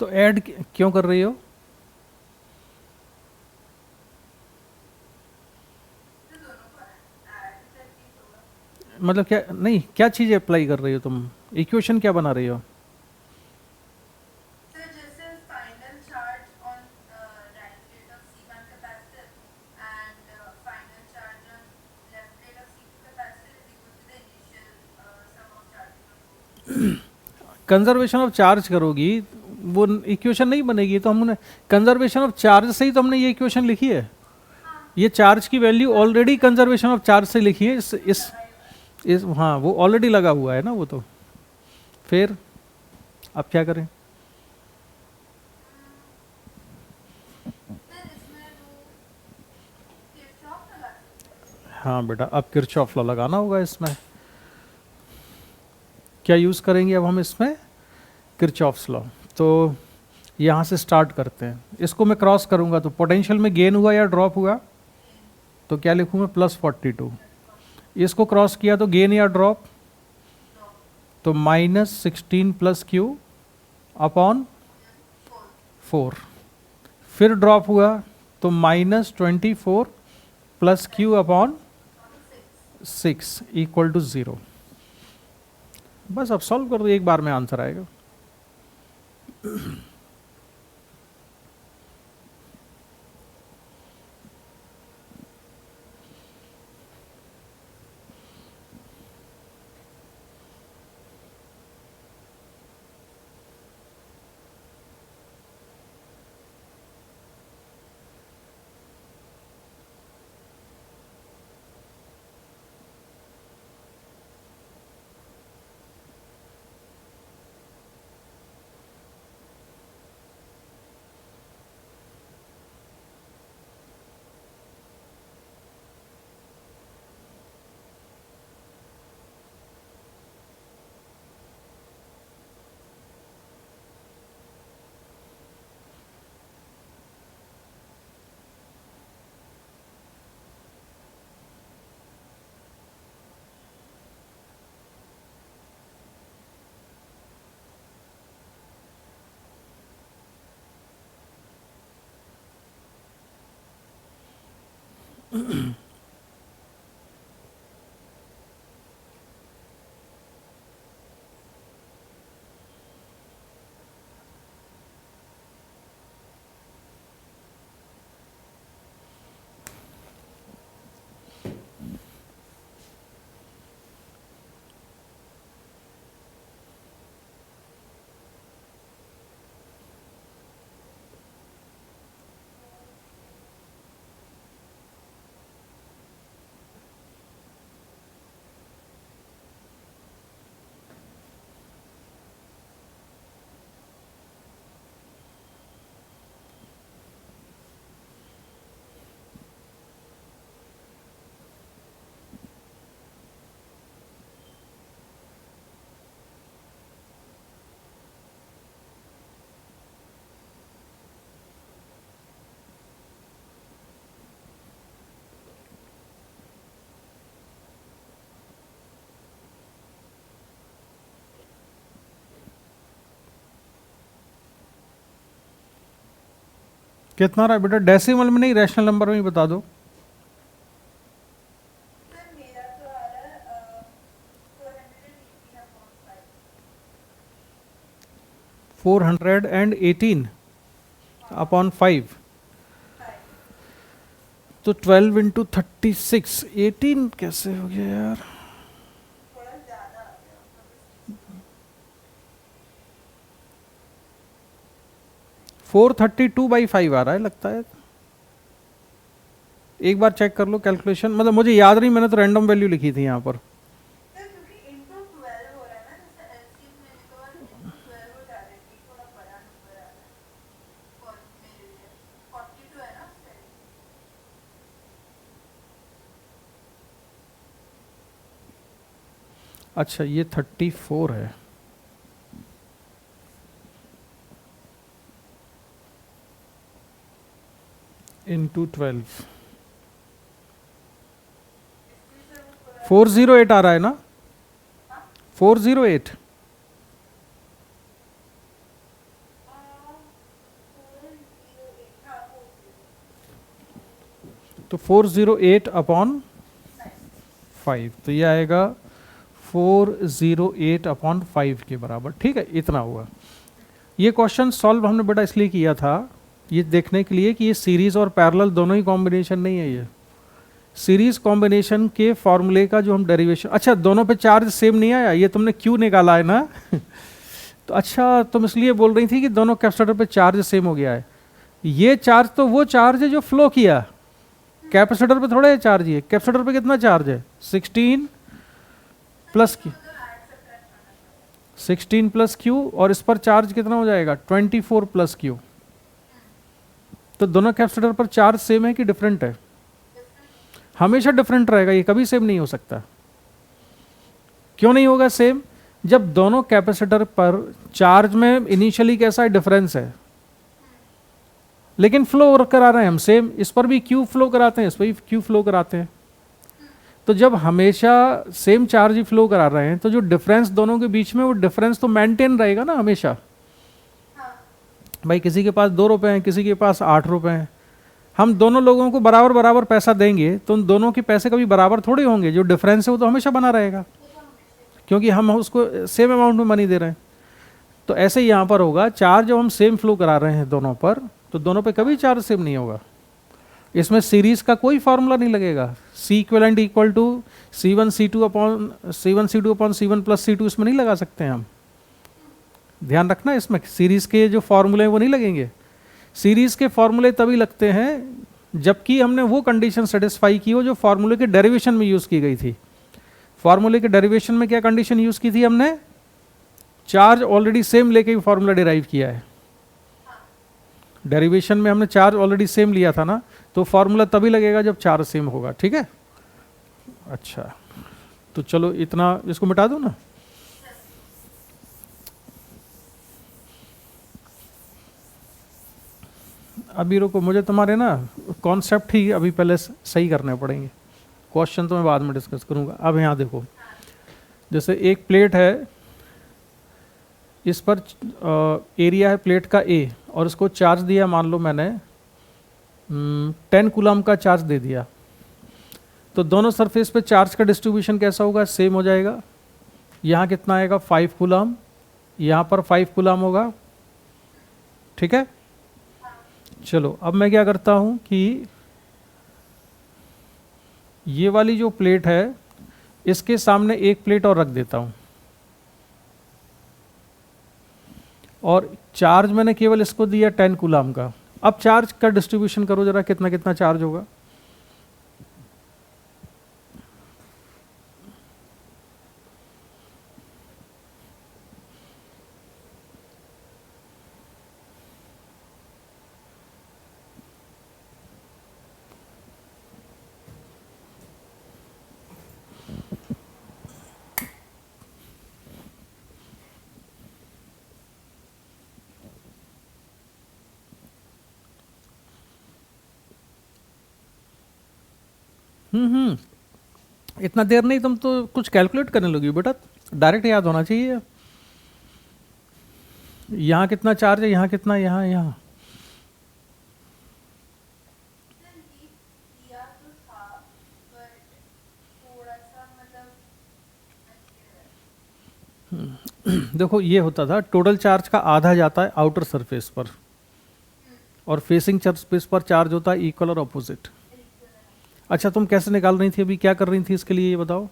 तो ऐड क्यों कर रही हो? मतलब क्या, नहीं क्या चीज़ अप्लाई कर रही हो तुम? इक्वेशन क्या बना रही हो? कंजर्वेशन ऑफ चार्ज करोगी, वो इक्वेशन नहीं बनेगी। तो हमने कंजर्वेशन ऑफ चार्ज से ही तो हमने ये इक्वेशन लिखी है। ये चार्ज की value already conservation of charge से लिखी है। इस हाँ, वो ऑलरेडी लगा हुआ है ना वो तो। फिर अब क्या करें? हाँ बेटा, अब किरचॉफ लॉ लगाना होगा इसमें। क्या यूज़ करेंगे अब हम इसमें? Kirchhoff's law. तो यहाँ से स्टार्ट करते हैं। इसको मैं क्रॉस करूँगा तो पोटेंशियल में गेन हुआ या ड्रॉप हुआ? तो क्या लिखूँ मैं? +42। इसको क्रॉस किया तो गेन या ड्रॉप? तो -16 + Q अपॉन 4। फिर ड्रॉप हुआ तो -24 + Q अपॉन 6 = 0। बस अब सॉल्व कर दो, एक बार में आंसर आएगा। कितना रहा बेटा? डेसिमल में नहीं, रैशनल नंबर में ही बता दो। 418 अपॉन 5। तो 12 × 36, 18 कैसे हो गया यार? 432/5 आ रहा है लगता है। एक बार चेक कर लो कैलकुलेशन, मतलब मुझे याद नहीं, मैंने तो रैंडम वैल्यू लिखी थी यहाँ पर। अच्छा ये 34 है, इंटू 12, 408 आ रहा है ना, 408। तो 408 अपॉन 5, तो ये आएगा 408 अपॉन 5 के बराबर। ठीक है, इतना हुआ। ये क्वेश्चन सॉल्व हमने बेटा इसलिए किया था, ये देखने के लिए कि ये सीरीज और पैरेलल दोनों ही कॉम्बिनेशन नहीं है। ये सीरीज कॉम्बिनेशन के फॉर्मूले का जो हम डेरिवेशन, अच्छा दोनों पे चार्ज सेम नहीं आया, ये तुमने क्यों निकाला है ना तो अच्छा तुम इसलिए बोल रही थी कि दोनों कैपेसिटर पे चार्ज सेम हो गया है। ये चार्ज तो वो चार्ज है जो फ्लो किया, कैपेसिटर पे थोड़ा चार्ज है। कैपेसिटर पे कितना चार्ज है, 16 प्लस क्यू, 16 प्लस क्यू, और इस पर चार्ज कितना हो जाएगा 24 प्लस क्यू। तो दोनों कैपेसिटर पर चार्ज सेम है कि डिफरेंट है? हमेशा डिफरेंट रहेगा, ये कभी सेम नहीं हो सकता। क्यों नहीं होगा सेम? जब दोनों कैपेसिटर पर चार्ज में इनिशियली कैसा है, डिफरेंस है, लेकिन फ्लो करा रहे हैं हम सेम। इस पर भी क्यू फ्लो कराते हैं, इस पर भी क्यू फ्लो कराते हैं। तो जब हमेशा सेम चार्ज ही फ्लो करा रहे हैं तो जो डिफरेंस दोनों के बीच में, वो डिफरेंस तो मेंटेन रहेगा ना हमेशा। भाई किसी के पास 2 रुपए हैं, किसी के पास 8 रुपए हैं, हम दोनों लोगों को बराबर बराबर पैसा देंगे तो उन दोनों के पैसे कभी बराबर थोड़े होंगे। जो डिफरेंस है वो तो हमेशा बना रहेगा, क्योंकि हम उसको सेम अमाउंट में मनी दे रहे हैं। तो ऐसे ही यहाँ पर होगा, चार्ज जब हम सेम फ्लो करा रहे हैं दोनों पर, तो दोनों पे कभी चार्ज सेम नहीं होगा। इसमें सीरीज का कोई फार्मूला नहीं लगेगा। C equivalent equal to C1 C2 upon C1 plus C2 इसमें नहीं लगा सकते हैं हम। ध्यान रखना, इसमें सीरीज के जो फॉर्मूले हैं वो नहीं लगेंगे। सीरीज के फॉर्मूले तभी लगते हैं जबकि हमने वो कंडीशन सेटिस्फाई की हो जो फॉर्मूले के डेरिवेशन में यूज की गई थी। फॉर्मूले के डेरिवेशन में क्या कंडीशन यूज की थी हमने? चार्ज ऑलरेडी सेम लेके ही फॉर्मूला डिराइव किया है। डेरिवेशन में हमने चार्ज ऑलरेडी सेम लिया था ना, तो फॉर्मूला तभी लगेगा जब चार्ज सेम होगा। ठीक है, अच्छा तो चलो इतना, इसको मिटा दो ना। अभी रुको, मुझे तुम्हारे ना कॉन्सेप्ट ही अभी पहले सही करने पड़ेंगे। क्वेश्चन तो मैं बाद में डिस्कस करूंगा। अब यहाँ देखो, जैसे एक प्लेट है, इस पर एरिया है प्लेट का A, और इसको चार्ज दिया, मान लो मैंने 10 कूलम का चार्ज दे दिया, तो दोनों सरफेस पे चार्ज का डिस्ट्रीब्यूशन कैसा होगा? सेम हो जाएगा। यहाँ कितना आएगा? 5 कूलम, यहाँ पर 5 कूलम होगा। ठीक है, चलो अब मैं क्या करता हूँ कि ये वाली जो प्लेट है, इसके सामने एक प्लेट और रख देता हूँ, और चार्ज मैंने केवल इसको दिया 10 कूलम का। अब चार्ज का डिस्ट्रीब्यूशन करो जरा, कितना कितना चार्ज होगा। इतना देर नहीं, तुम तो कुछ कैलकुलेट करने लगी बेटा, डायरेक्ट याद होना चाहिए। यहाँ कितना चार्ज है, यहाँ कितना, यहाँ यहाँ देखो ये होता था, टोटल चार्ज का आधा जाता है आउटर सरफेस पर, और फेसिंग सरफेस पर चार्ज होता है इक्वल और अपोजिट। अच्छा तुम कैसे निकाल रही थी, अभी क्या कर रही थी इसके लिए, ये बताओ।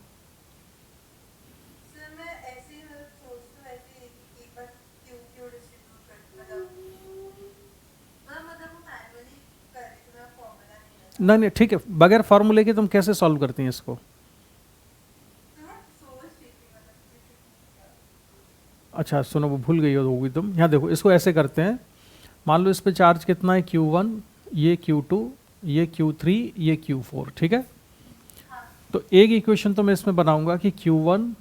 नहीं नहीं ठीक है, बगैर फॉर्मूले के तुम कैसे सॉल्व करती हैं इसको? अच्छा सुनो, वो भूल गई होगी तुम। यहाँ देखो, इसको ऐसे करते हैं, मान लो इस पे चार्ज कितना है Q1, ये Q2, ये Q3, ये Q4। ठीक है, तो एक इक्वेशन तो मैं इसमें बनाऊंगा कि Q1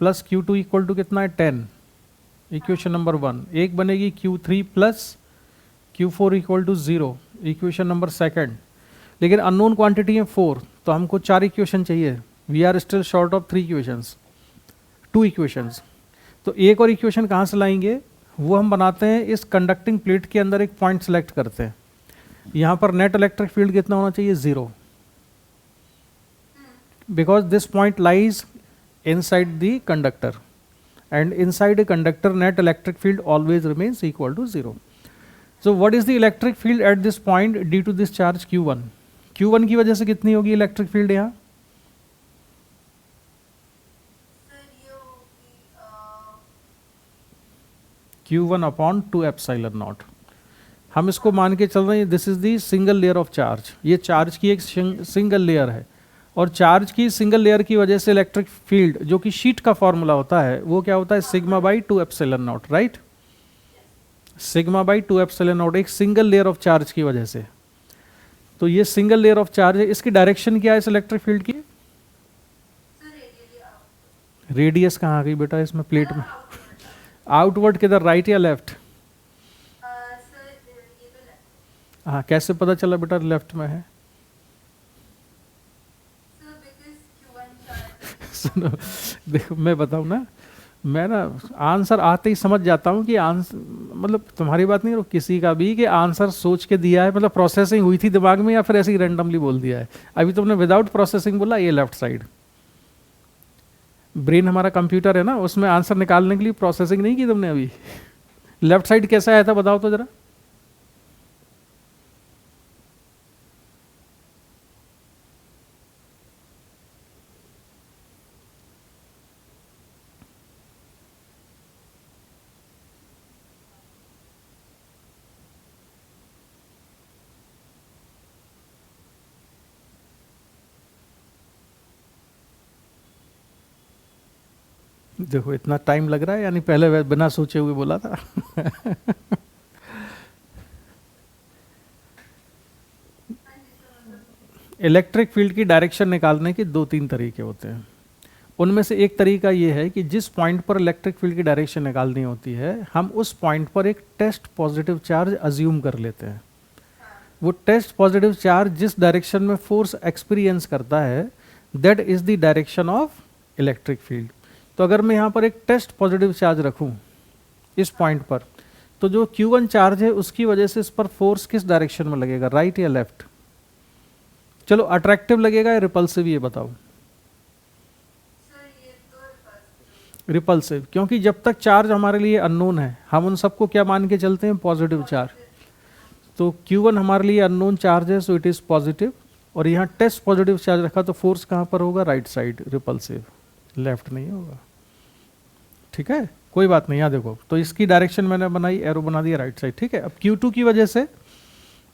plus Q2 equal to कितना है 10, इक्वेशन नंबर 1। एक बनेगी Q3 plus Q4 equal to 0, equation number 2। लेकिन अननोन क्वांटिटी है 4, तो हमको 4 इक्वेशन चाहिए। We are still short of 3 equations, 2 equations. तो एक और इक्वेशन कहाँ से लाएंगे, वो हम बनाते हैं इस कंडक्टिंग प्लेट के अंदर एक पॉइंट सेलेक्ट करते हैं। यहाँ पर नेट इलेक्ट्रिक फील्ड कितना होना चाहिए, 0, because this point lies inside the conductor and inside a conductor net electric field always remains equal to 0. So what is the electric field at this point due to this charge Q1? Q1 की वजह से कितनी होगी इलेक्ट्रिक फील्ड यहाँ, Q1 अपॉन 2 एप्सिलॉन नॉट। हम इसको मान के चल रहे हैं this is the single layer of charge, ये चार्ज की एक सिंगल लेयर है, और चार्ज की सिंगल लेयर की वजह से इलेक्ट्रिक फील्ड जो कि शीट का फॉर्मूला होता है वो क्या होता है, sigma by 2 epsilon not, right. Sigma by 2 epsilon not, एक सिंगल लेयर ऑफ चार्ज की वजह से। तो ये सिंगल लेयर ऑफ चार्ज है, इसकी डायरेक्शन क्या है इस इलेक्ट्रिक फील्ड की, रेडियस कहाँ आ गई बेटा इसमें प्लेट में, आउटवर्ड किधर, राइट या लेफ्ट, हाँ कैसे पता चला बेटा लेफ्ट में है, सुनो देखो मैं बताऊँ ना, मैं ना आंसर आते ही समझ जाता हूँ कि आंसर मतलब तुम्हारी बात नहीं, किसी का भी कि आंसर सोच के दिया है, मतलब प्रोसेसिंग हुई थी दिमाग में या फिर ऐसे ही रैंडमली बोल दिया है। अभी तुमने विदाउट प्रोसेसिंग बोला ये लेफ्ट साइड, ब्रेन हमारा कंप्यूटर है ना, उसमें आंसर निकालने के लिए प्रोसेसिंग नहीं की तुमने अभी। लेफ्ट साइड कैसा आया था बताओ तो जरा, देखो इतना टाइम लग रहा है, यानी पहले बिना सोचे हुए बोला था। इलेक्ट्रिक फील्ड की डायरेक्शन निकालने के 2-3 तरीके होते हैं। उनमें से एक तरीका ये है कि जिस पॉइंट पर इलेक्ट्रिक फील्ड की डायरेक्शन निकालनी होती है, हम उस पॉइंट पर एक टेस्ट पॉजिटिव चार्ज अज्यूम कर लेते हैं। वो टेस्ट पॉजिटिव चार्ज जिस डायरेक्शन में फोर्स एक्सपीरियंस करता है, that is the direction of electric field. तो अगर मैं यहाँ पर एक टेस्ट पॉजिटिव चार्ज रखूँ इस पॉइंट पर, तो जो Q1 चार्ज है उसकी वजह से इस पर फोर्स किस डायरेक्शन में लगेगा, राइट या लेफ्ट, चलो अट्रैक्टिव लगेगा या रिपल्सिव ये बताओ, रिपल्सिव, क्योंकि जब तक चार्ज हमारे लिए अननोन है हम उन सबको क्या मान के चलते हैं, पॉजिटिव चार्ज। तो Q1 हमारे लिए अननोन चार्ज है, सो इट इज पॉजिटिव, और यहाँ टेस्ट पॉजिटिव चार्ज रखा तो फोर्स कहाँ पर होगा, राइट साइड, रिपल्सिव, लेफ्ट नहीं होगा। ठीक है कोई बात नहीं, यहाँ देखो तो इसकी डायरेक्शन मैंने बनाई, एरो बना दिया राइट साइड, ठीक है। अब Q2 की वजह से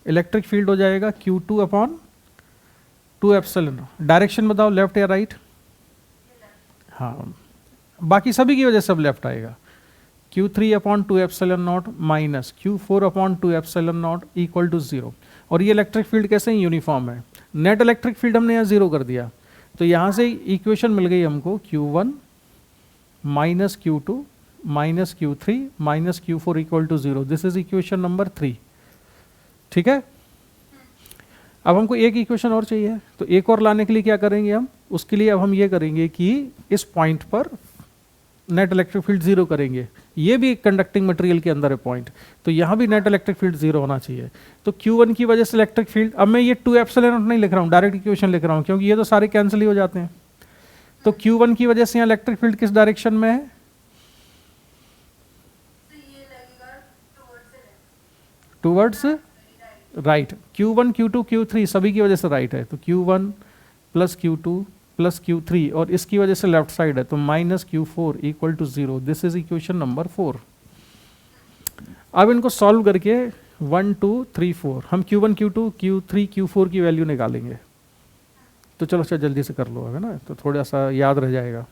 इलेक्ट्रिक फील्ड हो जाएगा Q2 अपॉन 2 एप्सिलॉन, डायरेक्शन बताओ लेफ्ट या राइट, हाँ बाकी सभी की वजह से अब लेफ्ट आएगा। Q3 upon 2 epsilon naught minus Q4 upon 2 epsilon naught equal to 0। और ये इलेक्ट्रिक फील्ड कैसे यूनिफॉर्म है, नेट इलेक्ट्रिक फील्ड हमने यहाँ 0 कर दिया, तो यहाँ से इक्वेशन मिल गई हमको Q1 minus Q2 minus Q3 minus Q4 equal to 0। This is equation number 3, ठीक है। अब हमको एक इक्वेशन और चाहिए, तो एक और लाने के लिए क्या करेंगे हम, उसके लिए अब हम ये करेंगे कि इस पॉइंट पर नेट इलेक्ट्रिक फील्ड 0 करेंगे। ये भी एक कंडक्टिंग मटेरियल के अंदर है पॉइंट, तो यहाँ भी नेट इलेक्ट्रिक फील्ड 0 होना चाहिए। तो Q1 की वजह से इलेक्ट्रिक फील्ड, अब मैं ये 2 एप्सिलॉन नॉट नहीं लिख रहा हूँ, डायरेक्ट इक्वेशन लिख रहा हूँ, क्योंकि ये तो सारे कैंसिल ही हो जाते हैं। तो Q1 की वजह से यहाँ इलेक्ट्रिक फील्ड किस डायरेक्शन में है, towards right. Q1 Q2 Q3 सभी की वजह से राइट है, तो Q1 plus Q2 plus Q3, और इसकी वजह से लेफ्ट साइड है, तो minus Q4 equal to 0। This is equation number 4। अब इनको सॉल्व करके 1 2 3 4 हम Q1 Q2 Q3 Q4 की वैल्यू निकालेंगे। तो चलो अच्छा जल्दी से कर लो, है ना, तो थोड़ा सा याद रह जाएगा।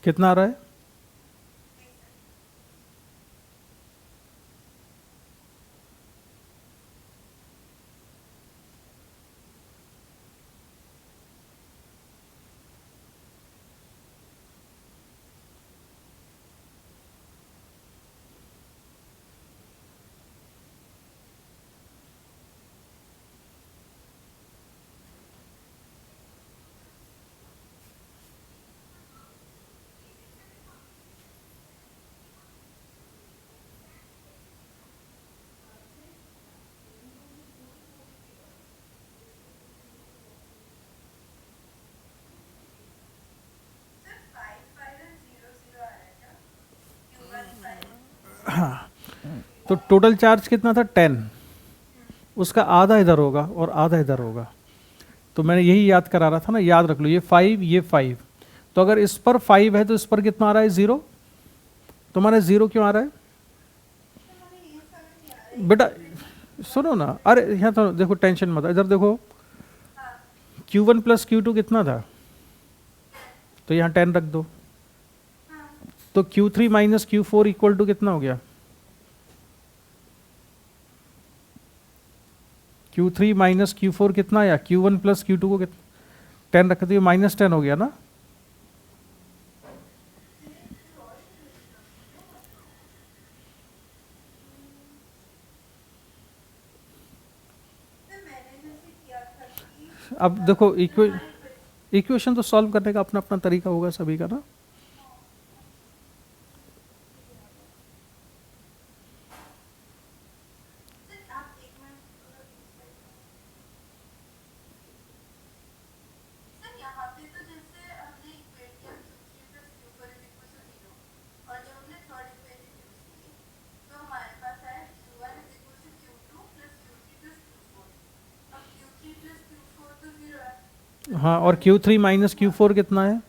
कितना आ रहा है? हाँ, तो टोटल चार्ज कितना था? 10। उसका आधा इधर होगा और आधा इधर होगा। तो मैंने यही याद करा रहा था ना, याद रख लो, ये 5, ये 5। तो अगर इस पर 5 है तो इस पर कितना आ रहा है? 0। तुम्हारा 0 क्यों आ रहा है बेटा? सुनो ना, अरे यहाँ तो देखो, टेंशन मत, इधर देखो, Q1 प्लस Q2 कितना था? तो यहाँ 10 रख दो। तो Q3 minus Q4 equal to कितना हो गया? Q3 माइनस Q4 कितना आया? Q1 प्लस Q2 को कितना? 10 रखते हुए माइनस 10 हो गया ना। अब देखो, इक्वेशन तो सॉल्व करने का अपना अपना तरीका होगा सभी का ना। हाँ, और Q3 माइनस Q4 कितना है?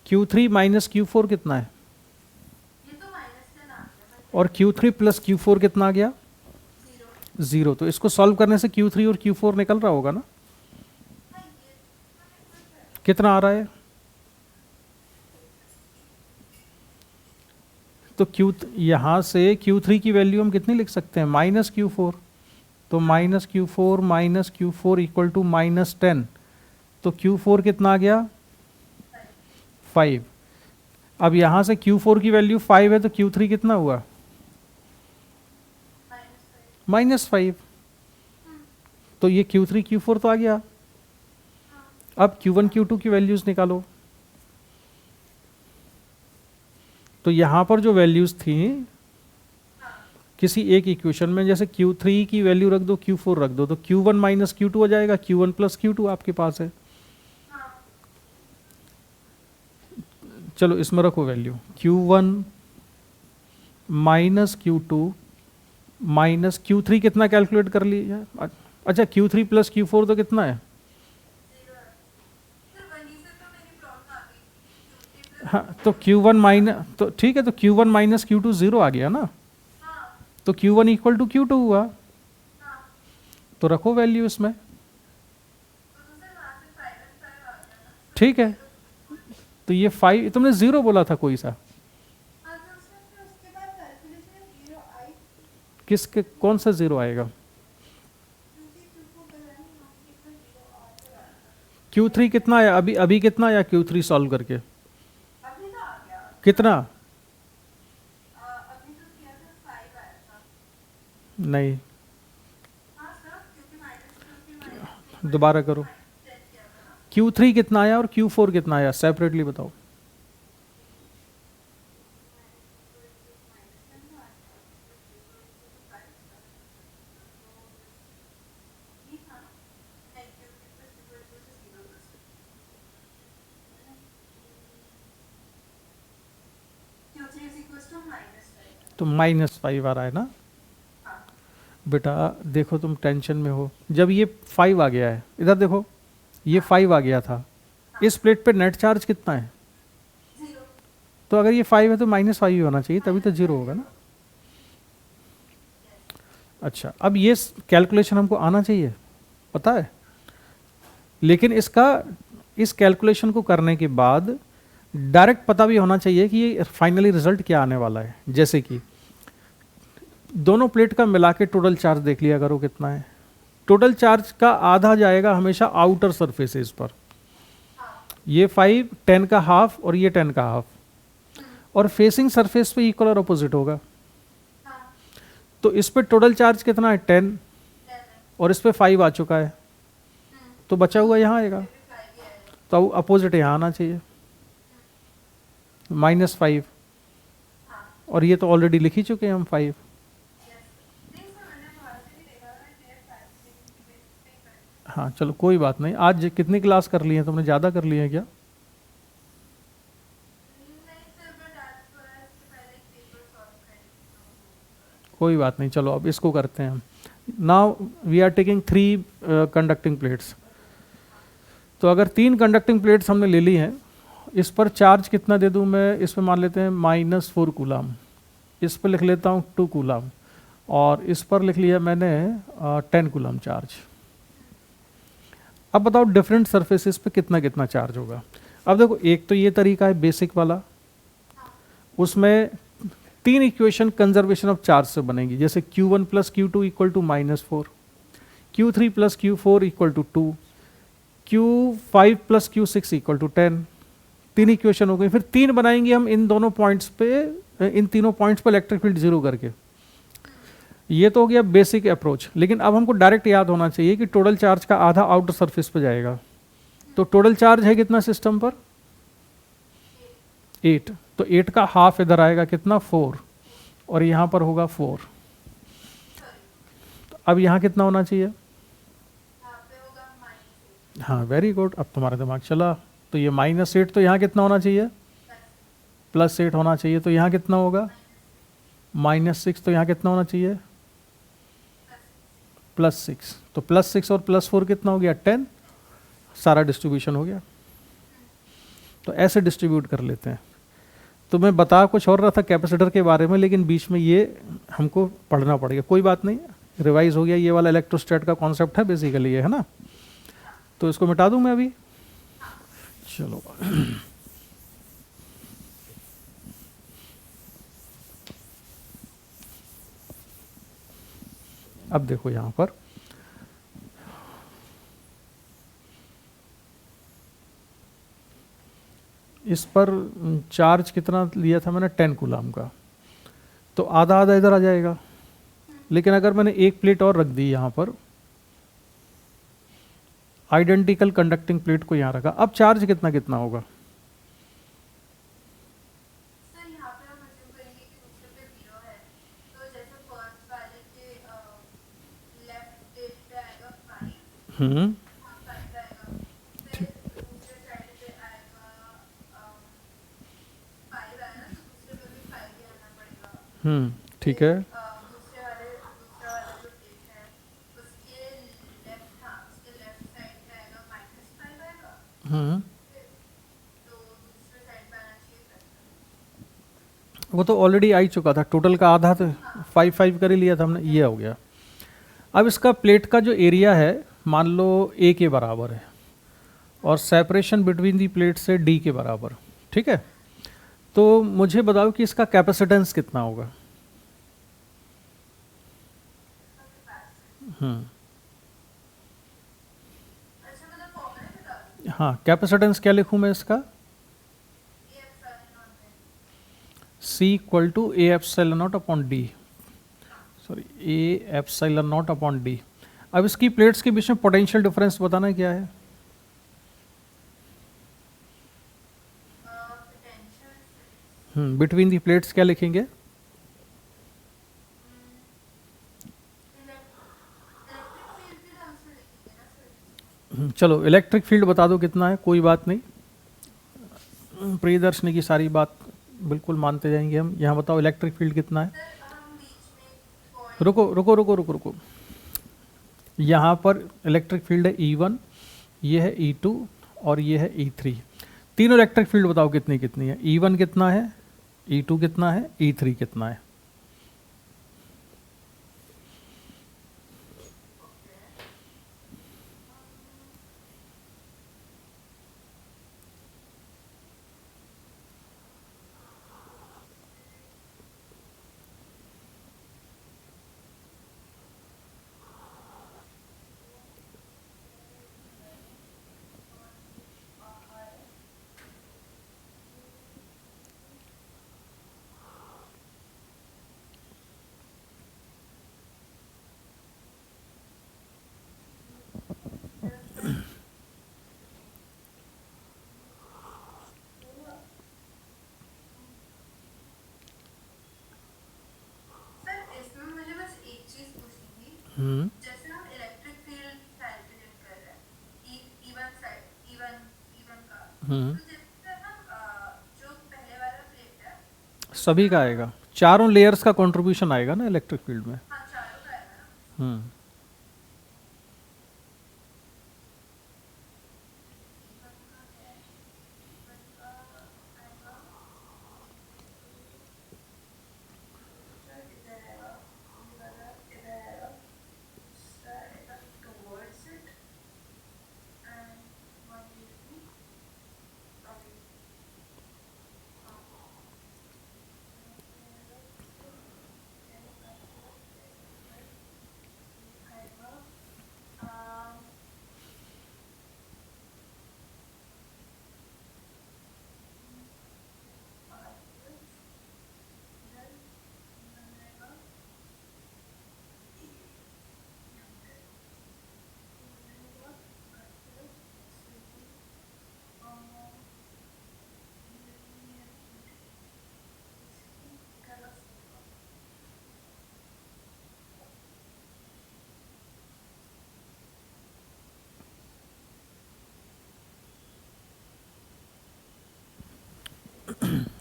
Q3 माइनस Q4 कितना है? और Q3 प्लस Q4 कितना आ गया? 0। तो इसको सॉल्व करने से Q3 और Q4 निकल रहा होगा ना। कितना आ रहा है? तो यहाँ से Q3 की वैल्यू हम कितनी लिख सकते हैं? Minus Q4। तो minus Q4 equal to minus 10। तो Q4 कितना आ गया? 5। अब यहाँ से Q4 की वैल्यू 5 है तो Q3 कितना हुआ? माइनस 5। तो ये Q3 Q4 तो आ गया। अब Q1 Q2 की वैल्यूज निकालो। तो यहाँ पर जो वैल्यूज थी किसी एक इक्वेशन में, जैसे Q3 की वैल्यू रख दो, Q4 रख दो, तो Q1 माइनस Q2 हो जाएगा। Q1 प्लस Q2 आपके पास है। चलो इसमें रखो value, Q1 minus Q2 minus Q3 कितना कैलकुलेट कर लिया? अच्छा, Q3 प्लस Q4 तो कितना है? हाँ, तो Q1 माइनस, तो ठीक है, तो Q1 माइनस Q2 0 आ गया ना। तो Q1 इक्वल टू Q2 हुआ। तो रखो वैल्यू इसमें। ठीक है, तो ये 5, तुमने 0 बोला था कोई सा? किसके, कौन सा 0 आएगा? Q3 कितना आया अभी? अभी कितना आया Q3 सॉल्व करके? कितना? नहीं, दोबारा करो। Q3 कितना आया और Q4 कितना आया? सेपरेटली बताओ। तो -5 आ रहा है ना। बेटा देखो, तुम टेंशन में हो। जब ये 5 आ गया है, इधर देखो, ये 5 आ गया था, इस प्लेट पे नेट चार्ज कितना है? तो अगर ये 5 है तो -5 ही होना चाहिए, तभी तो 0 होगा ना। अच्छा, अब ये कैलकुलेशन हमको आना चाहिए, पता है, लेकिन इस कैलकुलेशन को करने के बाद डायरेक्ट पता भी होना चाहिए कि ये फाइनली रिजल्ट क्या आने वाला है। जैसे कि दोनों प्लेट का मिला के टोटल चार्ज देख लिया करो कितना है। टोटल चार्ज का आधा जाएगा हमेशा आउटर सरफेसेस पर, ये 5 10 का हाफ और ये 10 का हाफ, और फेसिंग सरफेस पे इक्वल और अपोजिट होगा। तो इस पे टोटल चार्ज कितना है 10, और इस पे 5 आ चुका है, तो बचा हुआ यहाँ आएगा, तो अपोजिट यहाँ आना चाहिए -5, और ये तो ऑलरेडी लिख ही चुके हैं हम 5। हाँ चलो कोई बात नहीं। आज कितनी क्लास कर ली है तुमने, ज़्यादा कर ली है क्या? कोई बात नहीं, चलो अब इसको करते हैं। Now we are taking 3 conducting plates. तो अगर 3 कंडक्टिंग प्लेट्स हमने ले ली हैं, इस पर चार्ज कितना दे दूं मैं, इस पर मान लेते हैं -4 कूलाम, इस पर लिख लेता हूँ 2 कूलाम, और इस पर लिख लिया मैंने 10 कूलाम चार्ज। अब बताओ डिफरेंट सरफेसेस पे कितना कितना चार्ज होगा। अब देखो, एक तो ये तरीका है बेसिक वाला, उसमें 3 इक्वेशन कंजर्वेशन ऑफ चार्ज से बनेगी, जैसे Q1 + Q2 = -4, Q3 + Q4 = 2, Q5 + Q6 = 10। 3 equation हो गई। फिर 3 बनाएंगे हम इन दोनों पॉइंट्स पे, इन तीनों पॉइंट्स पर इलेक्ट्रिक फील्ड जीरो करके। ये तो हो गया बेसिक अप्रोच, लेकिन अब हमको डायरेक्ट याद होना चाहिए कि टोटल चार्ज का आधा आउटर सरफेस पे जाएगा। तो टोटल चार्ज है कितना सिस्टम पर, 8, तो 8 का हाफ इधर आएगा कितना, 4, और यहाँ पर होगा 4। तो अब यहाँ कितना होना चाहिए, हाँ वेरी गुड, अब तुम्हारा दिमाग चला। तो ये -8, तो यहाँ कितना होना चाहिए, +8 होना चाहिए। तो यहाँ कितना होगा, -6, तो यहाँ कितना होना चाहिए, +6। तो +6 और +4 कितना हो गया, 10। सारा डिस्ट्रीब्यूशन हो गया। तो ऐसे डिस्ट्रीब्यूट कर लेते हैं। तो मैं बता कुछ और रहा था कैपेसिटर के बारे में, लेकिन बीच में ये हमको पढ़ना पड़ेगा। कोई बात नहीं, रिवाइज हो गया। ये वाला इलेक्ट्रोस्टैट का कॉन्सेप्ट है बेसिकली, ये है ना। तो इसको मिटा दूं मैं अभी, चलो। अब देखो यहाँ पर इस पर चार्ज कितना लिया था मैंने, 10 कूलाम का, तो आधा आधा इधर आ जाएगा। लेकिन अगर मैंने एक प्लेट और रख दी यहाँ पर, आइडेंटिकल कंडक्टिंग प्लेट को यहाँ रखा, अब चार्ज कितना कितना होगा, ठीक है। वो तो ऑलरेडी आ ही चुका था, टोटल का आधा तो 5 कर ही लिया था हमने, ये हो गया। अब इसका प्लेट का जो एरिया है मान लो A के बराबर है, और सेपरेशन बिटवीन दी प्लेट से D के बराबर, ठीक है। तो मुझे बताओ कि इसका कैपेसिटेंस कितना होगा। हाँ, कैपेसिटेंस क्या लिखूं मैं इसका, C = A∈0/D, सॉरी A∈0/D। अब इसकी प्लेट्स के बीच में पोटेंशियल डिफरेंस बताना क्या है, बिटवीन दी प्लेट्स क्या लिखेंगे, चलो इलेक्ट्रिक फील्ड बता दो कितना है। कोई बात नहीं, प्रियदर्शनी की सारी बात बिल्कुल मानते जाएंगे हम। यहाँ बताओ इलेक्ट्रिक फील्ड कितना है। रुको रुको रुको रुको रुको, यहाँ पर इलेक्ट्रिक फील्ड है E1, ये है E2 और ये है E3। तीनों इलेक्ट्रिक फील्ड बताओ कितनी कितनी है। E1 कितना है, E2 कितना है, E3 कितना है। हम्म जैसे हम इलेक्ट्रिक फील्ड कैलकुलेट कर रहे हैं इवन साइड इवन का, हम्म तो जैसे हम जो पहले वाला प्लेट है सभी उसका, का आएगा, चारों लेयर्स का कंट्रीब्यूशन आएगा ना इलेक्ट्रिक फील्ड में। हाँ चारों का आएगा ना। हम्म इवन का है, इवन का आएगा, दूसरा इधर आएगा, ये वाला इधर आएगा, दूसरा आएगा towards it and one will be away.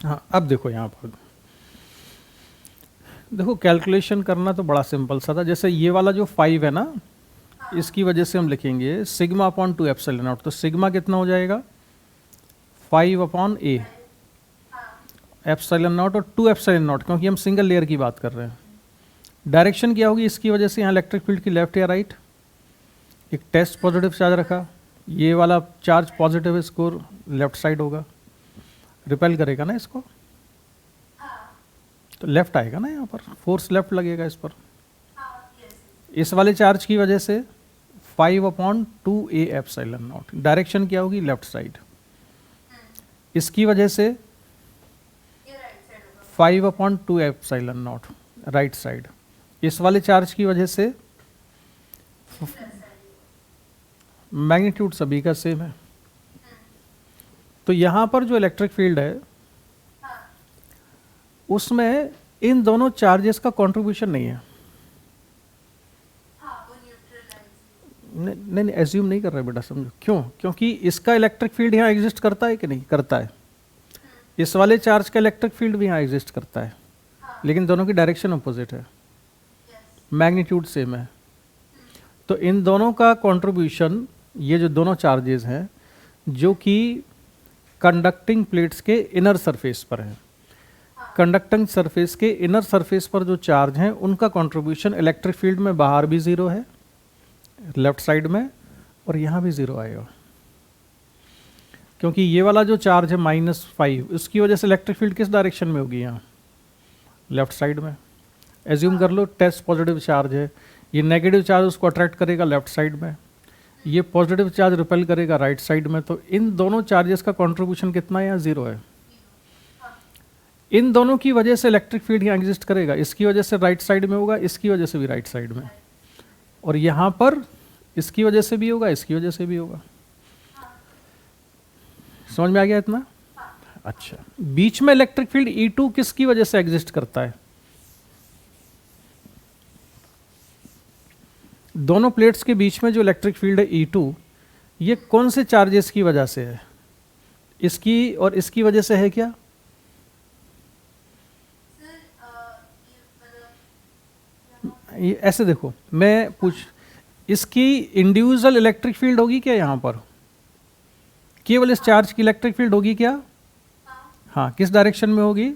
हाँ अब देखो यहाँ पर, देखो कैलकुलेशन करना तो बड़ा सिंपल सा था। जैसे ये वाला जो 5 है ना, इसकी वजह से हम लिखेंगे सिग्मा अपॉन 2 एप्सिलॉन नॉट। तो सिग्मा कितना हो जाएगा, 5 अपॉन ए एप्सिलॉन नॉट और 2 एप्सिलॉन नॉट, क्योंकि हम सिंगल लेयर की बात कर रहे हैं। डायरेक्शन क्या होगी इसकी वजह से, यहाँ इलेक्ट्रिक फील्ड की लेफ्ट या राइट। एक टेस्ट पॉजिटिव चार्ज रखा, ये वाला चार्ज पॉजिटिव है, स्कोर लेफ्ट साइड होगा, रिपेल करेगा ना इसको, तो लेफ्ट आएगा ना, यहाँ पर फोर्स लेफ्ट लगेगा इस पर। इस वाले चार्ज की वजह से 5 upon 2 A epsilon not, direction क्या होगी लेफ्ट साइड। इसकी वजह से 5 upon 2 epsilon not right side. इस वाले चार्ज की वजह से मैग्नीट्यूड सभी का सेम है। तो यहाँ पर जो इलेक्ट्रिक फील्ड है उसमें इन दोनों चार्जेस का कंट्रीब्यूशन नहीं है। नहीं एज्यूम नहीं कर रहे बेटा, समझो क्यों, क्योंकि इसका इलेक्ट्रिक फील्ड यहाँ एग्जिस्ट करता है कि नहीं करता है, इस वाले चार्ज का इलेक्ट्रिक फील्ड भी यहाँ एग्जिस्ट करता है, लेकिन दोनों की डायरेक्शन अपोजिट है, मैग्नीट्यूड सेम है। तो इन दोनों का कंट्रीब्यूशन, ये जो दोनों चार्जेस हैं जो कि कंडक्टिंग प्लेट्स के इनर सरफेस पर है, कंडक्टिंग सरफेस के इनर सरफेस पर जो चार्ज हैं उनका कंट्रीब्यूशन इलेक्ट्रिक फील्ड में बाहर भी ज़ीरो है लेफ्ट साइड में, और यहाँ भी ज़ीरो आएगा, क्योंकि ये वाला जो चार्ज है -5, उसकी वजह से इलेक्ट्रिक फील्ड किस डायरेक्शन में होगी, यहाँ लेफ्ट साइड में। एज्यूम कर लो टेस्ट पॉजिटिव चार्ज है, ये नेगेटिव चार्ज उसको अट्रैक्ट करेगा लेफ्ट साइड में, ये पॉजिटिव चार्ज रिपेल करेगा राइट साइड में। तो इन दोनों चार्जेस का कंट्रीब्यूशन कितना है, यहाँ ज़ीरो है। इन दोनों की वजह से इलेक्ट्रिक फील्ड यहाँ एग्जिस्ट करेगा, इसकी वजह से राइट साइड में होगा, इसकी वजह से भी राइट साइड में, और यहाँ पर इसकी वजह से भी होगा, इसकी वजह से भी होगा। समझ में आ गया इतना? अच्छा, बीच में इलेक्ट्रिक फील्ड E2 किसकी वजह से एग्जिस्ट करता है? दोनों प्लेट्स के बीच में जो इलेक्ट्रिक फील्ड है E2, ये कौन से चार्जेस की वजह से है? इसकी और इसकी वजह से है क्या? ये ऐसे देखो, मैं इसकी इंडिविजुअल इलेक्ट्रिक फील्ड होगी क्या यहाँ पर? केवल इस चार्ज की इलेक्ट्रिक फील्ड होगी क्या? हाँ, किस डायरेक्शन में होगी?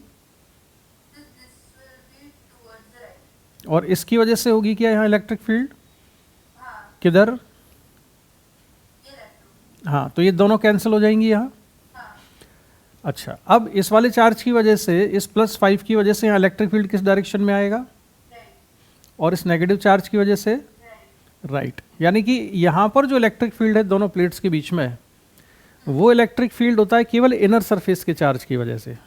और इसकी वजह से होगी क्या यहाँ इलेक्ट्रिक फील्ड? किधर? हाँ, तो ये दोनों कैंसिल हो जाएंगी यहाँ। अच्छा, अब इस वाले चार्ज की वजह से, इस +5 की वजह से यहाँ इलेक्ट्रिक फील्ड किस डायरेक्शन में आएगा? और इस नेगेटिव चार्ज की वजह से राइट। यानी कि यहाँ पर जो इलेक्ट्रिक फील्ड है दोनों प्लेट्स के बीच में, वो इलेक्ट्रिक फील्ड होता है केवल इनर सरफेस के चार्ज की वजह से।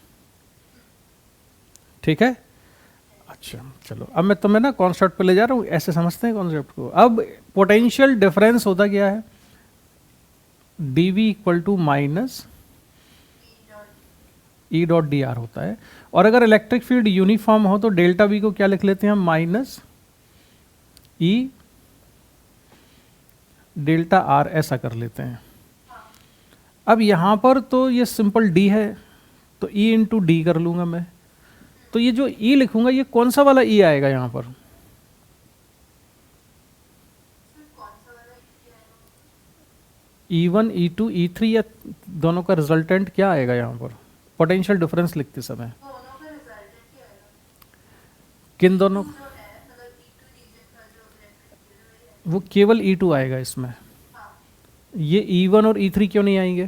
ठीक है? अच्छा चलो, अब मैं तुम्हें ना कॉन्सेप्ट पे ले जा रहा हूँ, ऐसे समझते हैं कॉन्सेप्ट को। अब पोटेंशियल डिफरेंस होता क्या है? dV = E डॉट dr होता है। और अगर इलेक्ट्रिक फील्ड यूनिफॉर्म हो तो डेल्टा V को क्या लिख लेते हैं हम? -E डेल्टा आर ऐसा कर लेते हैं। अब यहाँ पर तो ये सिंपल डी है, तो ई इंटू डी कर लूँगा मैं। तो ये जो ई लिखूँगा ये कौन सा वाला ई आएगा यहाँ पर? E1, E2, E3 या दोनों का रिजल्टेंट क्या आएगा यहाँ पर पोटेंशियल डिफरेंस लिखते समय? दोनों का रिजल्टेंट क्या आएगा? किन दोनों? जो है मतलब E2 रीजन का जो इलेक्ट्रिक फील्ड है वो केवल E2 आएगा इसमें। हाँ ये E1 और E3 क्यों नहीं आएंगे?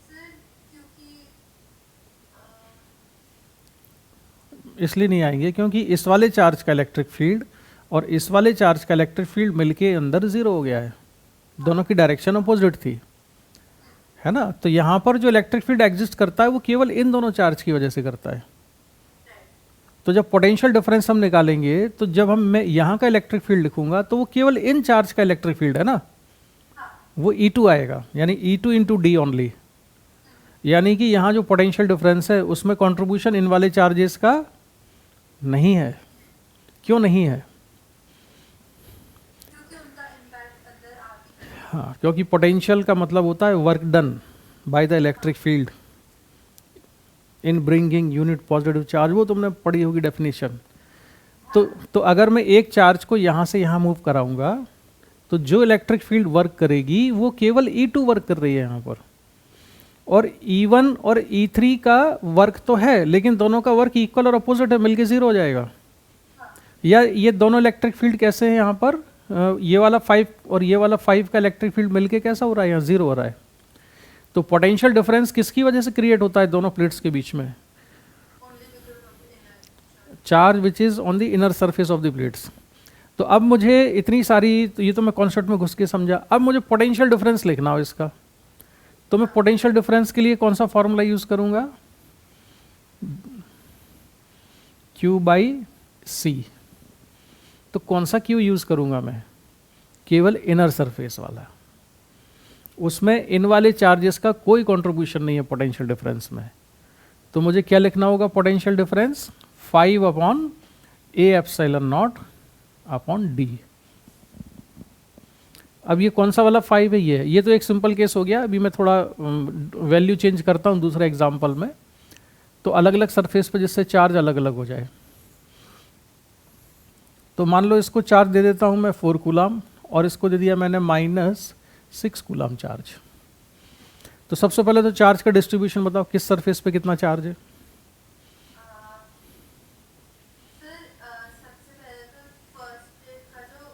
सर क्योंकि इसलिए नहीं आएंगे क्योंकि इस वाले चार्ज का इलेक्ट्रिक फील्ड और इस वाले चार्ज का इलेक्ट्रिक फील्ड मिलके अंदर जीरो हो गया है, दोनों की डायरेक्शन अपोजिट थी, है ना। तो यहाँ पर जो इलेक्ट्रिक फील्ड एग्जिस्ट करता है वो केवल इन दोनों चार्ज की वजह से करता है। तो जब पोटेंशियल डिफरेंस हम निकालेंगे तो जब मैं यहाँ का इलेक्ट्रिक फील्ड लिखूंगा तो वो केवल इन चार्ज का इलेक्ट्रिक फील्ड है ना, वो E2 आएगा, यानी E2 इंटू डी ओनली। यानी कि यहाँ जो पोटेंशियल डिफरेंस है उसमें कंट्रीब्यूशन इन वाले चार्जेस का नहीं है। क्यों नहीं है? क्योंकि उनका इम्पैक्ट अंदर आ भी हाँ, क्योंकि पोटेंशियल का मतलब होता है work done by the electric field in bringing unit positive charge, वो तुमने पढ़ी होगी डेफिनेशन। तो अगर मैं एक चार्ज को यहाँ से यहाँ मूव कराऊंगा तो जो इलेक्ट्रिक फील्ड वर्क करेगी वो केवल E2 वर्क कर रही है यहाँ पर, और E1 और E3 का वर्क तो है लेकिन दोनों का वर्क इक्वल और अपोजिट है, मिलके जीरो हो जाएगा। या ये दोनों इलेक्ट्रिक फील्ड कैसे हैं यहाँ पर? ये वाला 5 और ये वाला 5 का इलेक्ट्रिक फील्ड मिलके कैसा हो रहा है? यहाँ जीरो हो रहा है। तो पोटेंशियल डिफरेंस किसकी वजह से क्रिएट होता है दोनों प्लेट्स के बीच में? Charge which is on the inner surface of the plates. तो अब मुझे इतनी सारी, तो ये तो मैं कॉन्सेप्ट में घुस के समझा, अब मुझे पोटेंशियल डिफरेंस लिखना हो इसका, तो मैं पोटेंशियल डिफरेंस के लिए कौन सा फॉर्मूला यूज करूंगा? Q बाई सी। तो कौन सा Q यूज करूंगा मैं? केवल इनर सरफेस वाला, उसमें इन वाले चार्जेस का कोई कंट्रीब्यूशन नहीं है पोटेंशियल डिफरेंस में। तो मुझे क्या लिखना होगा potential difference? 5 upon A epsilon not upon D. अब ये कौन सा वाला 5 है? ये तो एक सिंपल केस हो गया। अभी मैं थोड़ा वैल्यू चेंज करता हूँ दूसरे एग्जाम्पल में, तो अलग अलग सरफेस पे जिससे चार्ज अलग अलग हो जाए। तो मान लो इसको चार्ज दे देता हूँ मैं 4 कूलाम और इसको दे दिया मैंने -6 कूलाम चार्ज। तो सबसे पहले तो चार्ज का डिस्ट्रीब्यूशन बताओ, किस सरफेस पे कितना चार्ज है? सबसे पहले तो फर्स्ट प्लेट का जो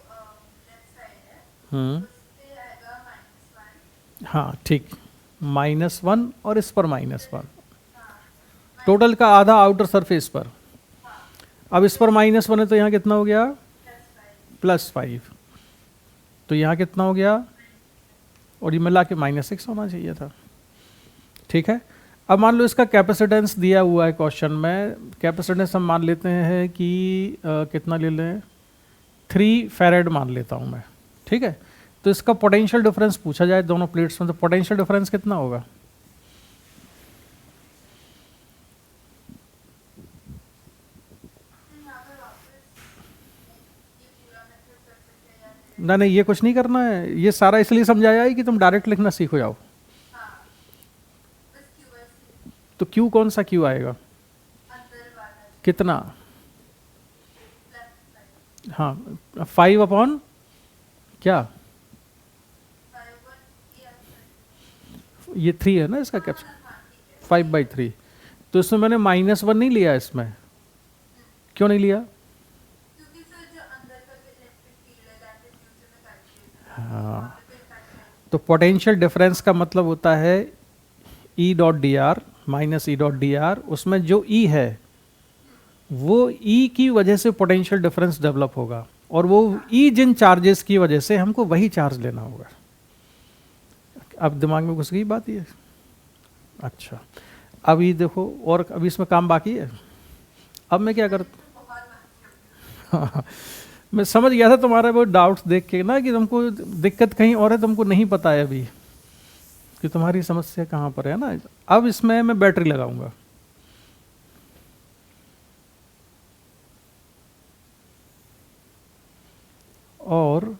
लेफ्ट साइड है हम्म, उस पे आएगा -1। हाँ ठीक, -1 और इस पर -1, हाँ टोटल का आधा आउटर सरफेस पर। अब इस पर -1 है तो यहाँ कितना हो गया? +5। तो यहाँ कितना हो गया? और ये मिला के -6 होना चाहिए था। ठीक है। अब मान लो इसका कैपेसिटेंस दिया हुआ है क्वेश्चन में। कैपेसिटेंस हम मान लेते हैं कि कितना ले लें? 3 फैरेड मान लेता हूँ मैं। ठीक है। तो इसका पोटेंशियल डिफरेंस पूछा जाए दोनों प्लेट्स में, तो पोटेंशियल डिफरेंस कितना होगा? ना नहीं, ये कुछ नहीं करना है, ये सारा इसलिए समझाया है कि तुम डायरेक्ट लिखना सीखो जाओ। तो क्यू कौन सा क्यू आएगा? कितना? हाँ 5 अपॉन क्या? ये 3 है ना इसका कैप्शन, 5/3। तो इसमें मैंने -1 नहीं लिया इसमें, क्यों नहीं लिया? क्योंकि सर जो अंदर का इलेक्ट्रिक फील्ड है दैट इज फ्यूचर में कैलकुलेट हाँ, तो पोटेंशियल डिफरेंस का मतलब होता है E dot D R minus E dot D R. उसमें जो E है वो E की वजह से पोटेंशियल डिफरेंस डेवलप होगा, और वो E जिन चार्जेस की वजह से हमको वही चार्ज लेना होगा। अब दिमाग में घुस गई बात ये? अच्छा, अब ये देखो, और अभी इसमें काम बाकी है। अब मैं क्या करता मैं समझ गया था तुम्हारे वो डाउट्स देख के ना, कि तुमको दिक्कत कहीं और है, तुमको नहीं पता है अभी कि तुम्हारी समस्या कहाँ पर है ना। अब इसमें मैं बैटरी लगाऊंगा। और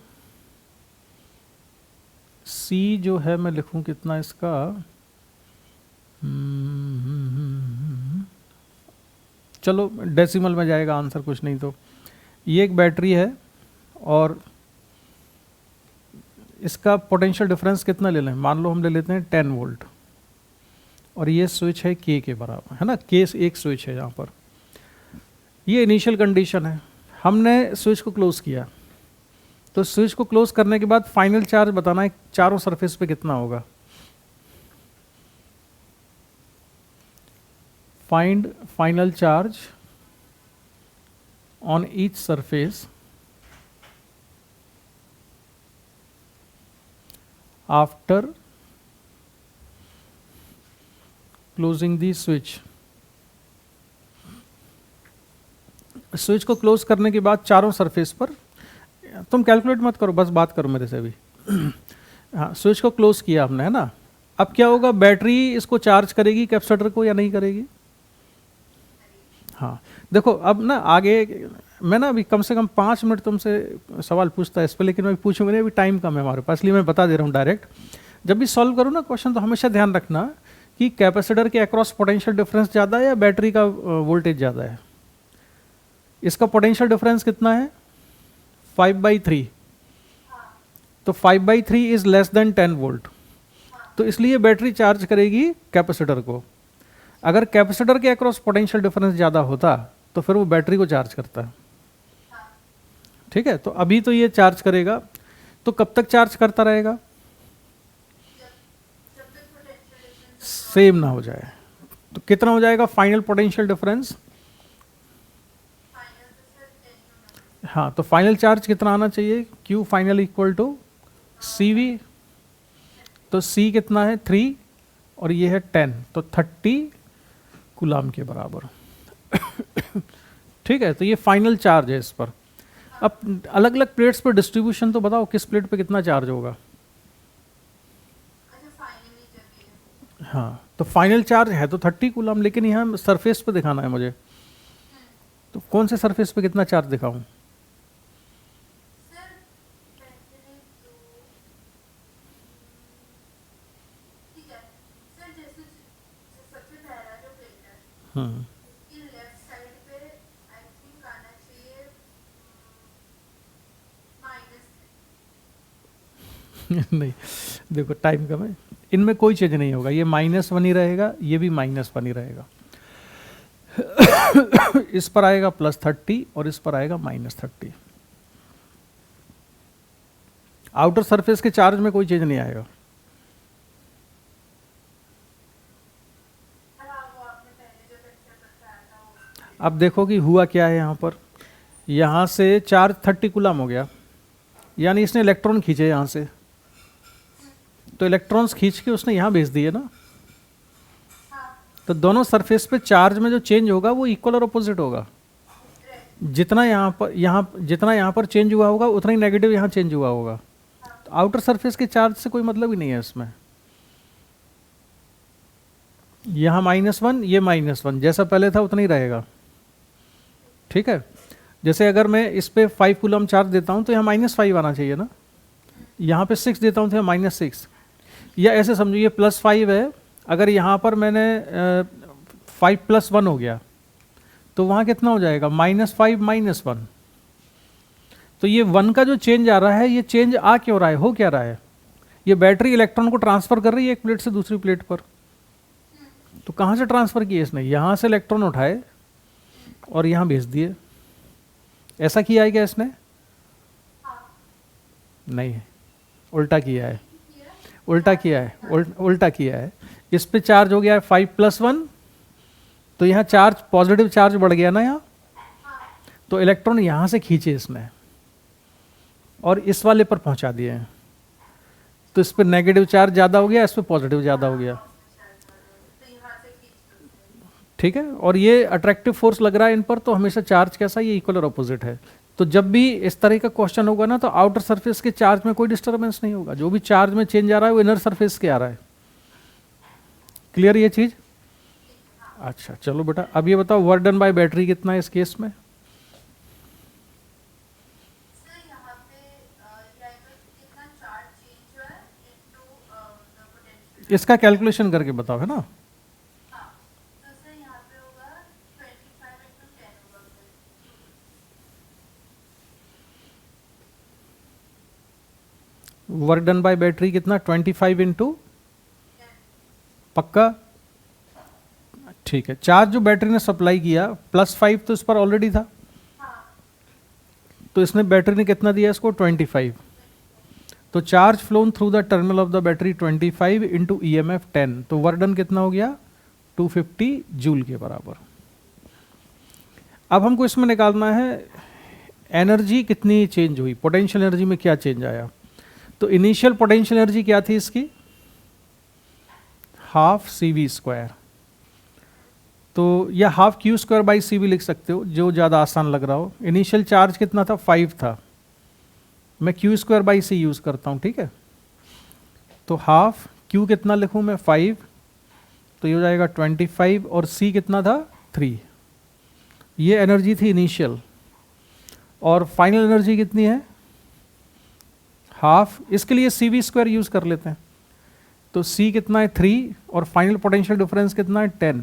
C जो है मैं लिखूं कितना इसका, चलो डेसिमल में जाएगा आंसर, कुछ नहीं तो। ये एक बैटरी है और इसका पोटेंशियल डिफरेंस कितना ले लें, मान लो हम ले लेते हैं 10 वोल्ट, और ये स्विच है K के बराबर, है ना, K एक स्विच है यहाँ पर। ये इनिशियल कंडीशन है, हमने स्विच को क्लोज किया, तो स्विच को क्लोज करने के बाद फाइनल चार्ज बताना है चारों सरफेस पे कितना होगा। Find final charge on each surface after closing the switch. Switch को क्लोज करने के बाद चारों सरफेस पर, तुम कैलकुलेट मत करो, बस बात करो मेरे से अभी। हाँ, स्विच को क्लोज किया हमने, है ना। अब क्या होगा, बैटरी इसको चार्ज करेगी कैपेसिटर को या नहीं करेगी? हाँ, देखो अब ना आगे मैं ना अभी कम से कम 5 मिनट तुमसे सवाल पूछता है इस पर, लेकिन मैं पूछूंगा नहीं, अभी टाइम कम है हमारे पास, इसलिए मैं बता दे रहा हूँ डायरेक्ट। जब भी सॉल्व करूँ ना क्वेश्चन, तो हमेशा ध्यान रखना कि कैपेसिटर के अक्रॉस पोटेंशियल डिफरेंस ज़्यादा है या बैटरी का वोल्टेज ज़्यादा है। इसका पोटेंशियल डिफरेंस कितना है? 5/3, तो 5/3 इज लेस देन 10 वोल्ट, तो इसलिए बैटरी चार्ज करेगी कैपेसिटर को। अगर कैपेसिटर के अक्रॉस पोटेंशियल डिफरेंस ज़्यादा होता तो फिर वो बैटरी को चार्ज करता। ठीक है, तो अभी तो ये चार्ज करेगा, तो कब तक चार्ज करता रहेगा? सेम ना हो जाए। तो कितना हो जाएगा फाइनल पोटेंशियल डिफरेंस? हाँ, तो फाइनल चार्ज कितना आना चाहिए? Q final equal to CV, तो C कितना है? 3 और ये है 10, तो 30 कूलाम के बराबर। ठीक है, तो ये फाइनल चार्ज है इस पर। अब अलग अलग प्लेट्स पर डिस्ट्रीब्यूशन तो बताओ, किस प्लेट पे कितना चार्ज होगा? हाँ, तो फाइनल चार्ज है तो 30 कूलाम, लेकिन यहाँ सरफेस पे दिखाना है मुझे, तो कौन से सरफेस पे कितना चार्ज दिखाऊं? नहीं, देखो टाइम कम है, इनमें कोई चेंज नहीं होगा, ये -1 ही रहेगा, ये भी -1 ही रहेगा। इस पर आएगा +30 और इस पर आएगा -30। आउटर सरफेस के चार्ज में कोई चेंज नहीं आएगा। अब देखो कि हुआ क्या है यहाँ पर, यहाँ से चार्ज 30 कूलम हो गया, यानी इसने इलेक्ट्रॉन खींचे यहाँ से, तो इलेक्ट्रॉन्स खींच के उसने यहाँ भेज दिए ना। तो दोनों सरफेस पे चार्ज में जो चेंज होगा वो इक्वल और अपोजिट होगा। जितना यहाँ पर चेंज हुआ होगा उतना ही नेगेटिव यहाँ चेंज हुआ होगा। तो आउटर सरफेस के चार्ज से कोई मतलब ही नहीं है इसमें। यहाँ -1, ये -1, जैसा पहले था उतना ही रहेगा। ठीक है, जैसे अगर मैं इस पे 5 कूलम चार्ज देता हूँ तो यहाँ -5 आना चाहिए ना, यहाँ पे 6 देता हूँ तो यहाँ -6, या ऐसे समझो ये +5 है, अगर यहाँ पर मैंने 5 + 1 हो गया तो वहाँ कितना हो जाएगा? -5 -1। तो ये 1 का जो चेंज आ रहा है, ये चेंज आ क्यों रहा है, हो क्या रहा है? ये बैटरी इलेक्ट्रॉन को ट्रांसफर कर रही है एक प्लेट से दूसरी प्लेट पर। तो कहाँ से ट्रांसफर किए इसने? यहाँ से इलेक्ट्रॉन उठाए और यहाँ भेज दिए। ऐसा किया है क्या इसने? नहीं, उल्टा किया है, उल्टा किया है, उल्टा किया है। इस पे चार्ज हो गया है 5 + 1, तो यहाँ चार्ज पॉजिटिव चार्ज बढ़ गया ना यहाँ, तो इलेक्ट्रॉन यहाँ से खींचे इसने और इस वाले पर पहुँचा दिए हैं, तो इस पर नेगेटिव चार्ज ज़्यादा हो गया, इस पर पॉजिटिव ज़्यादा हो गया। ठीक है, और ये अट्रैक्टिव फोर्स लग रहा है इन पर, तो हमेशा चार्ज कैसा, ये इक्वल और अपोजिट है। तो जब भी इस तरह का क्वेश्चन होगा ना, तो आउटर सरफेस के चार्ज में कोई डिस्टर्बेंस नहीं होगा, जो भी चार्ज में चेंज आ रहा है वो इनर सरफेस के आ रहा है। क्लियर ये चीज? अच्छा चलो बेटा, अब ये बताओ वर्क डन बाय बैटरी कितना है इस केस में? सर यहाँ पे इसका कैलकुलेशन करके बताओ, है ना। हाँ, तो सर यहाँ पे होगा 25 into 10 होगा फिर। वर्क डन बाय बैटरी कितना, 25 इंटू, 10। पक्का। ठीक है, चार्ज जो बैटरी ने सप्लाई किया +5 तो इस पर ऑलरेडी था, हाँ, तो इसने बैटरी ने कितना दिया इसको, 25। तो charge phloem through the terminal of the battery 25 into EMF 10, तो वर्क डन कितना हो गया, 250 जूल के बराबर। अब हमको इसमें निकालना है एनर्जी कितनी चेंज हुई, पोटेंशियल एनर्जी में क्या चेंज आया। तो इनिशियल पोटेंशियल एनर्जी क्या थी इसकी, हाफ CV², तो या हाफ Q²/CV लिख सकते हो, जो ज़्यादा आसान लग रहा हो। इनिशियल चार्ज कितना था, 5 था, मैं Q²/C यूज़ करता हूँ, ठीक है। तो हाफ Q कितना लिखूँ मैं, 5, तो ये हो जाएगा 25, और C कितना था, 3। ये एनर्जी थी इनिशियल, और फाइनल एनर्जी कितनी है, हाफ। इसके लिए CV² यूज़ कर लेते हैं, तो C कितना है, 3, और फाइनल पोटेंशियल डिफरेंस कितना है, 10,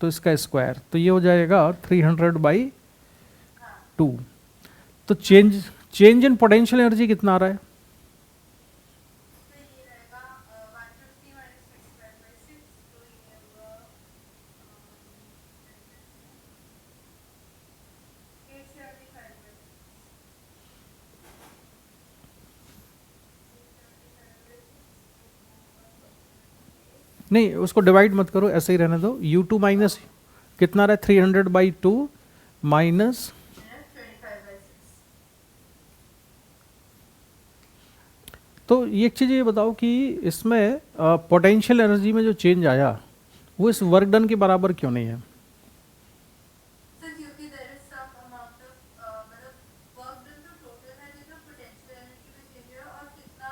तो इसका स्क्वायर, तो ये हो जाएगा 300/2। तो चेंज इन पोटेंशियल एनर्जी कितना आ रहा है, तो ये रहेगा 150 minus 25/6, तो ये होगा 875/6। नहीं उसको डिवाइड मत करो, ऐसे ही रहने दो। U2 माइनस कितना रहा है, 300/2 माइनस, 25/6। तो ये एक चीज़ ये बताओ कि इसमें पोटेंशियल एनर्जी में जो चेंज आया वो इस वर्क डन के बराबर क्यों नहीं है। सर क्योंकि there is some amount of मतलब वर्क डन तो टोटल है, जितना पोटेंशियल एनर्जी में चेंज हुआ और कितना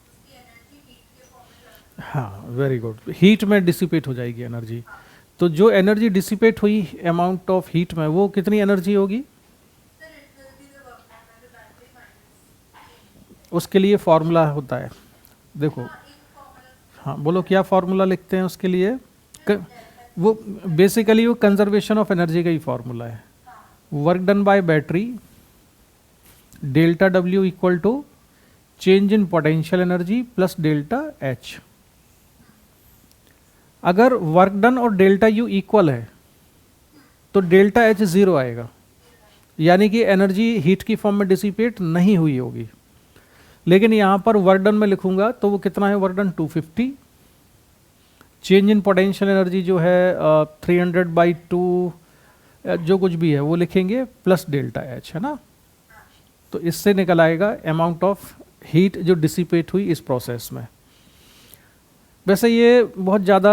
उसकी एनर्जी हीट के फॉर्म में ट्रांसफर। हाँ वेरी गुड, हीट में डिसिपेट हो जाएगी एनर्जी। हाँ, तो जो एनर्जी डिसिपेट हुई अमाउंट ऑफ हीट में, वो कितनी एनर्जी होगी, sir it will be the work done by the battery minus. उसके लिए फॉर्मूला होता है, देखो। हाँ, एक फॉर्मूला हाँ बोलो क्या फॉर्मूला लिखते हैं उसके लिए, वो बेसिकली वो कंजर्वेशन ऑफ एनर्जी का ही फॉर्मूला है। Work done by battery delta W equal to change in potential energy plus delta H। अगर वर्क डन और डेल्टा U इक्वल है तो डेल्टा H 0 आएगा, यानी कि एनर्जी हीट की फॉर्म में डिसिपेट नहीं हुई होगी। लेकिन यहाँ पर वर्क डन में लिखूंगा तो वो कितना है, work done 250, change in potential energy जो है 300/2, जो कुछ भी है वो लिखेंगे प्लस डेल्टा H, है ना। तो इससे निकल आएगा अमाउंट ऑफ हीट जो डिसिपेट हुई इस प्रोसेस में। वैसे ये बहुत ज़्यादा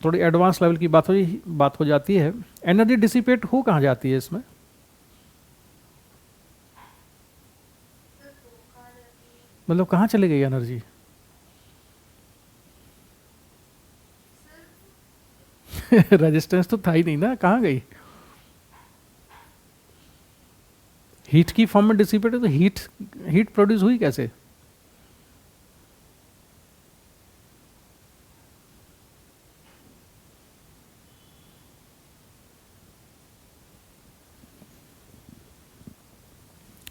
थोड़ी एडवांस लेवल की बात हो जाती है। एनर्जी डिसिपेट हो कहाँ जाती है इसमें, मतलब कहाँ चली गई एनर्जी रेजिस्टेंस तो था ही नहीं ना, कहाँ गई। हीट की फॉर्म में डिसिपेट है तो हीट प्रोड्यूस हुई कैसे।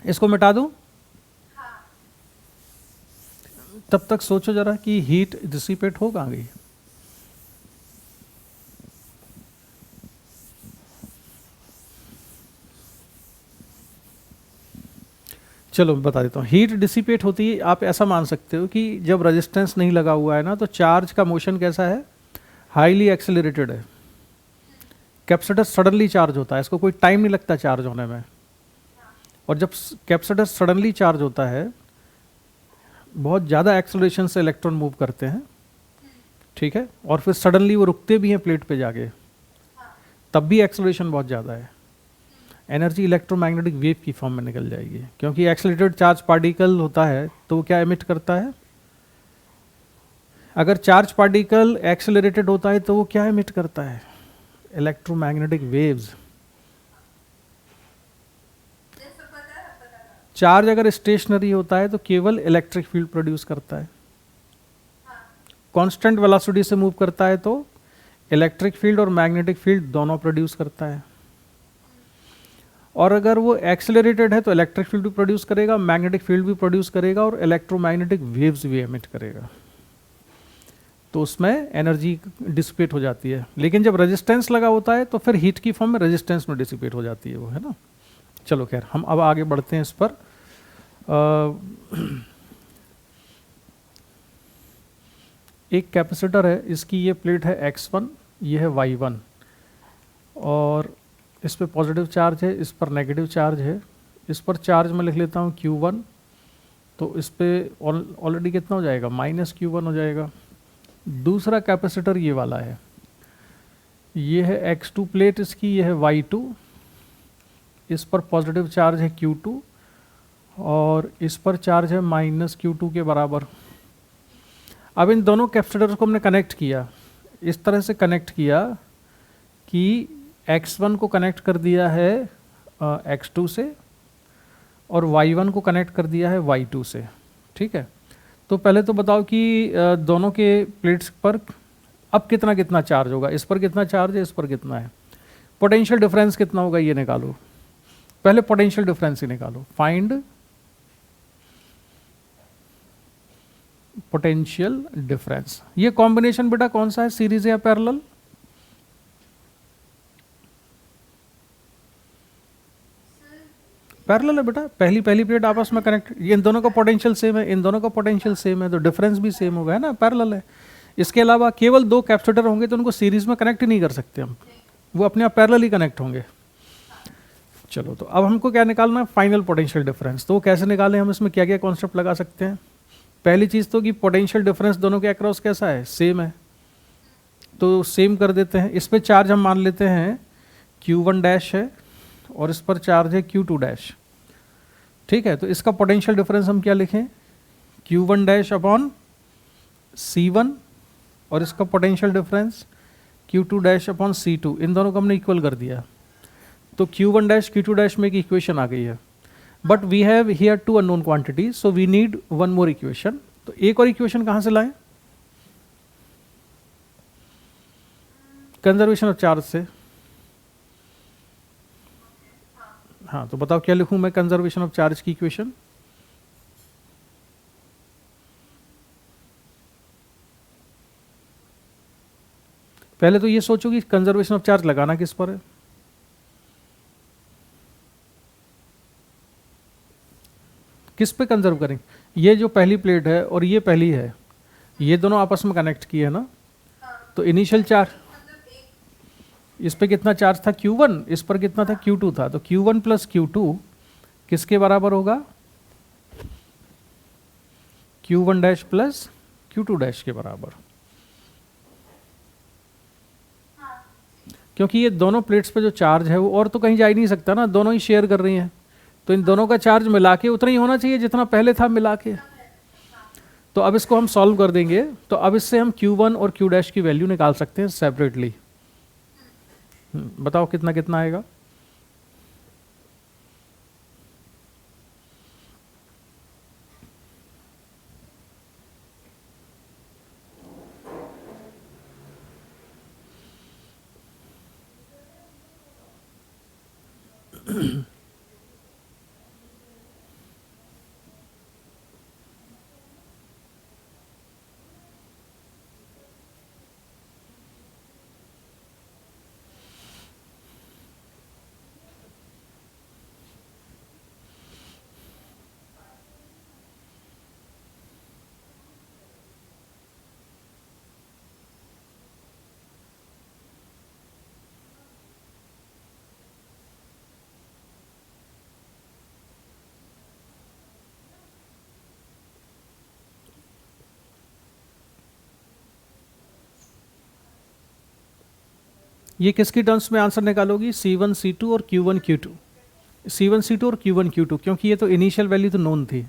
इसको मिटा दूं, हाँ, तब तक सोचो जरा कि हीट डिसिपेट हो कहाँ गई। चलो बता देता हूँ, हीट डिसिपेट होती है, आप ऐसा मान सकते हो कि जब रेजिस्टेंस नहीं लगा हुआ है ना, तो चार्ज का मोशन कैसा है, हाईली एक्सेलरेटेड है। कैपेसिटर सडनली चार्ज होता है, इसको कोई टाइम नहीं लगता चार्ज होने में। और जब कैपेसिटर सडनली चार्ज होता है, बहुत ज़्यादा एक्सेलरेशन से इलेक्ट्रॉन मूव करते हैं, ठीक है, और फिर सडनली वो रुकते भी हैं प्लेट पे जाके, तब भी एक्सेलरेशन बहुत ज़्यादा है। एनर्जी इलेक्ट्रोमैग्नेटिक वेव की फॉर्म में निकल जाएगी, क्योंकि एक्सेलरेटेड चार्ज पार्टिकल होता है तो वो क्या एमिट करता है, अगर चार्ज पार्टिकल एक्सेलरेटेड होता है तो वो क्या एमिट करता है, इलेक्ट्रोमैग्नेटिक वेव्स। जैसे पता था। चार्ज अगर स्टेशनरी होता है तो केवल इलेक्ट्रिक फील्ड प्रोड्यूस करता है, कांस्टेंट वेलोसिटी से मूव करता है तो इलेक्ट्रिक फील्ड और मैग्नेटिक फील्ड दोनों प्रोड्यूस करता है, और अगर वो एक्सेलरेटेड है तो इलेक्ट्रिक फील्ड भी प्रोड्यूस करेगा, मैग्नेटिक फील्ड भी प्रोड्यूस करेगा और इलेक्ट्रोमैग्नेटिक वेव्स भी एमिट करेगा, तो उसमें एनर्जी डिसिपेट हो जाती है। लेकिन जब रेजिस्टेंस लगा होता है तो फिर हीट की फॉर्म में रेजिस्टेंस में डिसिपेट हो जाती है वो, है ना। चलो खैर, हम अब आगे बढ़ते हैं इस पर। एक कैपेसिटर है, इसकी ये प्लेट है x1, ये है y1, और इस पर पॉजिटिव चार्ज है, इस पर नेगेटिव चार्ज है। इस पर चार्ज मैं लिख लेता हूँ Q1, तो इस पर ऑलरेडी कितना हो जाएगा, -Q1 हो जाएगा। दूसरा कैपेसिटर ये वाला है, ये है x2 प्लेट इसकी, ये है y2, इस पर पॉजिटिव चार्ज है Q2 और इस पर चार्ज है -Q2 के बराबर। अब इन दोनों कैपेसिटर्स को हमने कनेक्ट किया, इस तरह से कनेक्ट किया कि x1 को कनेक्ट कर दिया है x2 से और y1 को कनेक्ट कर दिया है y2 से, ठीक है। तो पहले तो बताओ कि दोनों के प्लेट्स पर अब कितना कितना चार्ज होगा, इस पर कितना चार्ज है, इस पर कितना है, पोटेंशियल डिफरेंस कितना होगा ये निकालो। पहले पोटेंशियल डिफरेंस ही निकालो, फाइंड पोटेंशियल डिफरेंस। ये कॉम्बिनेशन बेटा कौन सा है, सीरीज या पैरेलल? पैरेलल है बेटा, पहली प्लेट आपस में कनेक्ट, इन दोनों का पोटेंशियल सेम है, इन दोनों का पोटेंशियल सेम है, तो डिफरेंस भी सेम होगा, है ना, पैरेलल है। इसके अलावा केवल दो कैपेसिटर होंगे तो उनको सीरीज में कनेक्ट ही नहीं कर सकते हम, वो अपने आप पैरेलल ही कनेक्ट होंगे। चलो, तो अब हमको क्या निकालना है, फाइनल पोटेंशियल डिफरेंस। तो वो कैसे निकालें हम, इसमें क्या क्या कॉन्सेप्ट लगा सकते हैं। पहली चीज़ तो कि पोटेंशियल डिफरेंस दोनों के अक्रॉस कैसा है, सेम है, तो सेम कर देते हैं। इस पर चार्ज हम मान लेते हैं Q1 डैश है और इस पर चार्ज है Q2 डैश, ठीक है। तो इसका पोटेंशियल डिफरेंस हम क्या लिखें, Q1 डैश अपॉन C1, और इसका potential difference Q2 dash upon C2, इन दोनों को हमने इक्वल कर दिया, तो Q1 डैश Q2 डैश में एक इक्वेशन आ गई है। But we have here two unknown quantities, so we need one more equation. तो एक और इक्वेशन कहाँ से लाएं, कंजर्वेशन ऑफ चार्ज से। हाँ, तो बताओ क्या लिखूं मैं कंजर्वेशन ऑफ चार्ज की इक्वेशन। पहले तो ये सोचो कि कंजर्वेशन ऑफ चार्ज लगाना किस पर है। किस पे कंजर्व करेंगे, ये जो पहली प्लेट है और ये पहली है, ये दोनों आपस में कनेक्ट किए है ना, तो इनिशियल चार्ज इस पे कितना चार्ज था Q1, इस पर कितना था Q2 था, तो Q1 प्लस Q2 किसके बराबर होगा, Q1 dash plus Q2 dash के बराबर। क्योंकि ये दोनों प्लेट्स पे जो चार्ज है वो और तो कहीं जा ही नहीं सकता ना, दोनों ही शेयर कर रही हैं, तो इन दोनों का चार्ज मिला के उतना ही होना चाहिए जितना पहले था मिला के। तो अब इसको हम सॉल्व कर देंगे, तो अब इससे हम Q1 और Q डैश की वैल्यू निकाल सकते हैं सेपरेटली। बताओ कितना कितना आएगा। ये किसकी टर्म्स में आंसर निकालोगी, C1 C2 और Q1 Q2, C1 C2 और Q1 Q2, क्योंकि ये तो इनिशियल वैल्यू तो नोन थी।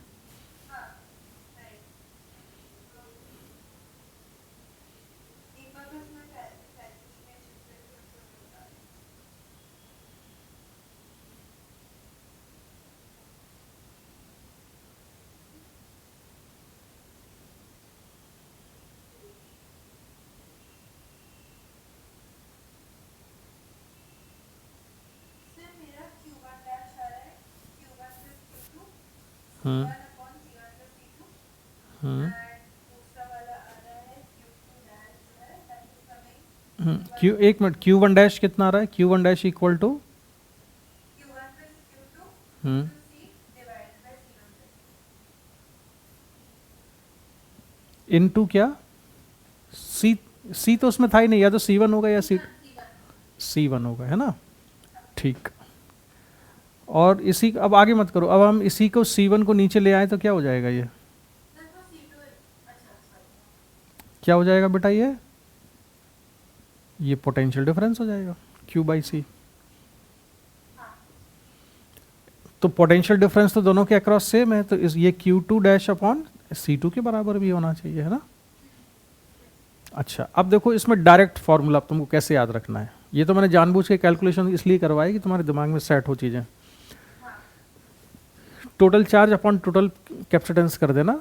हम्म C1 upon C1 plus C2 hmm and दूसरा वाला आ रहा है Q2 dash जो है that is coming क्यू, एक मिनट, क्यू वन डैश कितना आ रहा है? Q one dash equal to Q1 plus Q2 hmm into C divided by C1 plus into क्या? सी, सी तो उसमें था ही नहीं, या तो सी वन होगा या सी सी वन होगा, है ना? ठीक। और इसी, अब आगे मत करो, अब हम इसी को सी वन को नीचे ले आए तो क्या हो जाएगा? ये C2 अच्छा sorry क्या हो जाएगा बेटा? ये पोटेंशियल डिफरेंस हो जाएगा Q बाई सी। तो पोटेंशियल डिफरेंस तो दोनों के अक्रॉस सेम है, तो इस ये Q2 डैश अपॉन C2 के बराबर भी होना चाहिए, है ना? अच्छा, अब देखो इसमें डायरेक्ट फॉर्मूला तुमको कैसे याद रखना है। ये तो मैंने जानबूझ के कैलकुलेशन इसलिए करवाई कि तुम्हारे दिमाग में सेट हो चीज़ें। Total charge upon total capacitance कर देना,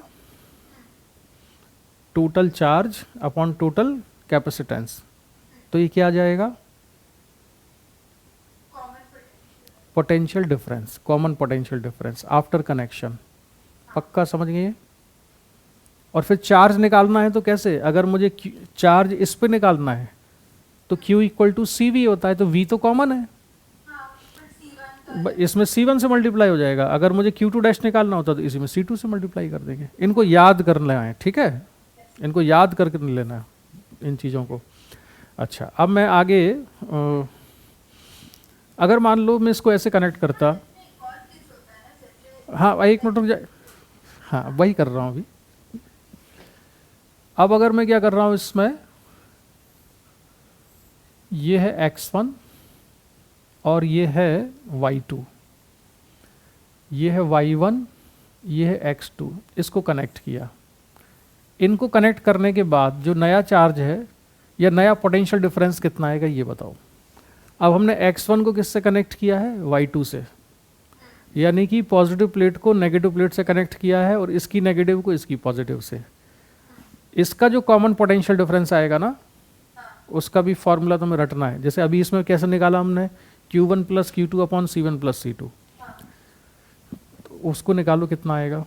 total charge upon total capacitance, तो ये क्या आ जाएगा? Potential difference, common potential difference after connection. पक्का समझ गए? और फिर चार्ज निकालना है तो कैसे? अगर मुझे चार्ज इस पे निकालना है तो Q equal to C V होता है, तो V तो कॉमन है, इसमें C1 से मल्टीप्लाई हो जाएगा। अगर मुझे Q2 डैश निकालना होता तो इसी में C2 से मल्टीप्लाई कर देंगे। इनको याद कर लेना है, ठीक है? इनको याद करके नहीं लेना है इन चीज़ों को। अच्छा, अब मैं आगे अगर मान लो मैं इसको ऐसे कनेक्ट करता, हाँ एक मिनट रुक जाए, हाँ वही कर रहा हूँ अभी। अब अगर मैं क्या कर रहा हूँ इसमें, ये है x1 और ये है y2, ये है y1, ये है x2, इसको कनेक्ट किया। इनको कनेक्ट करने के बाद जो नया चार्ज है या नया पोटेंशियल डिफरेंस कितना आएगा ये बताओ। अब हमने x1 को किससे कनेक्ट किया है? y2 से, यानी कि पॉजिटिव प्लेट को नेगेटिव प्लेट से कनेक्ट किया है और इसकी नेगेटिव को इसकी पॉजिटिव से। इसका जो कॉमन पोटेंशियल डिफरेंस आएगा ना, उसका भी फॉर्मूला तुम्हें रटना है। जैसे अभी इसमें कैसे निकाला हमने? Q1 plus Q2 upon C1 plus C2, तो उसको निकालो, कितना आएगा?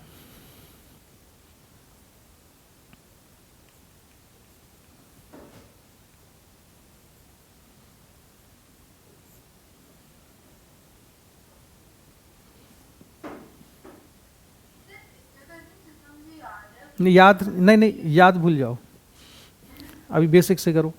नहीं याद, नहीं नहीं याद भूल जाओ, अभी बेसिक से करो।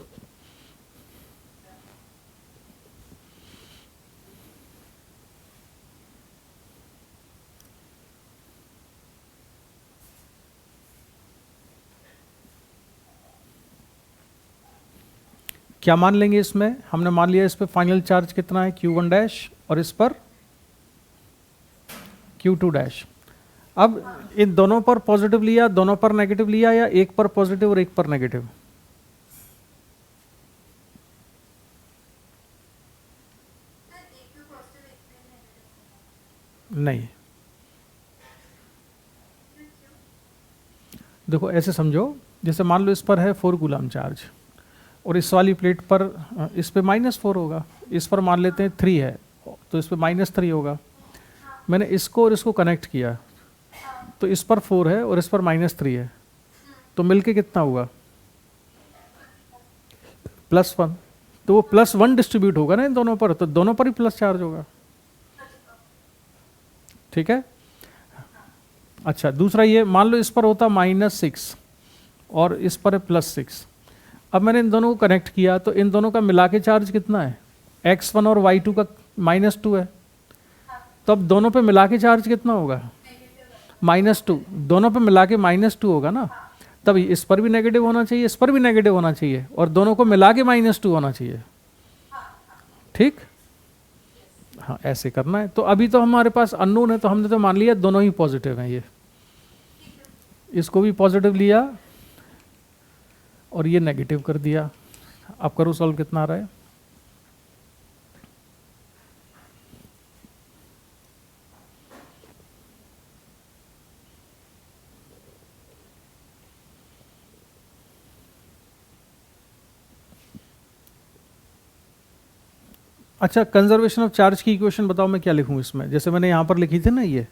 क्या मान लेंगे इसमें? हमने मान लिया इस पे फाइनल चार्ज कितना है? Q1 डैश, और इस पर Q2 डैश। अब इन दोनों पर पॉजिटिव लिया, दोनों पर नेगेटिव लिया, या एक पर पॉजिटिव और एक पर नेगेटिव? नहीं, देखो ऐसे समझो, जैसे मान लो इस पर है 4 कूलम चार्ज और इस वाली प्लेट पर इस पे -4 होगा, इस पर मान लेते हैं 3 है तो इस पे -3 होगा। मैंने इसको और इसको कनेक्ट किया तो इस पर 4 है और इस पर -3 है, तो मिलके कितना हुआ? +1। तो वो +1 डिस्ट्रीब्यूट होगा ना इन दोनों पर, तो दोनों पर ही प्लस चार्ज होगा, ठीक है? अच्छा, दूसरा ये मान लो इस पर होता -6 और इस पर है +6। अब मैंने इन दोनों को कनेक्ट किया तो इन दोनों का मिला के चार्ज कितना है? x1 और y2 का -2 है, तो अब दोनों पे मिला के चार्ज कितना होगा? -2। दोनों पे मिला के -2 होगा ना, तब इस पर भी नेगेटिव होना चाहिए, इस पर भी नेगेटिव होना चाहिए, और दोनों को मिला के -2 होना चाहिए, ठीक? हाँ ऐसे करना है। तो अभी तो हमारे पास अननोन है तो हमने तो मान लिया दोनों ही पॉजिटिव हैं, ये इसको भी पॉजिटिव लिया और ये नेगेटिव कर दिया। अब करो सॉल्व, कितना आ रहा है? अच्छा, कंजर्वेशन ऑफ चार्ज की इक्वेशन बताओ मैं क्या लिखूं इसमें? जैसे मैंने यहाँ पर लिखी थी ना, ये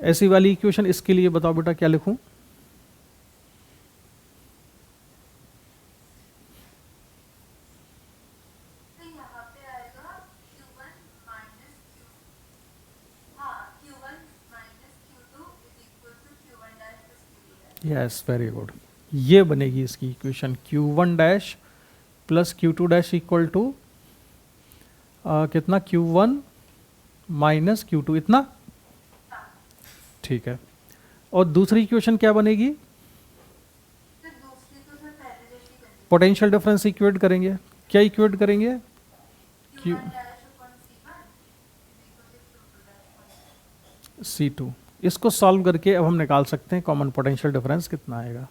ऐसी वाली इक्वेशन इसके लिए बताओ बेटा क्या लिखूं? तो यहाँ पे आएगा Q1 minus Q, हाँ Q1 minus Q2 is equal to Q1 dash plus Q2 dash. Yes, very good. ये बनेगी इसकी equation, Q1 dash plus Q2 dash equal to कितना, Q1 माइनस Q2 इतना, ठीक है। और दूसरी इक्वेशन क्या बनेगी? तो दूसरी तो सर पहले जैसी बनी, पोटेंशियल डिफरेंस इक्वेट करेंगे। क्या इक्वेट करेंगे? Q1 dash upon C1 is equal to Q2 dash upon C2। इसको सॉल्व करके अब हम निकाल सकते हैं कॉमन पोटेंशियल डिफरेंस कितना आएगा।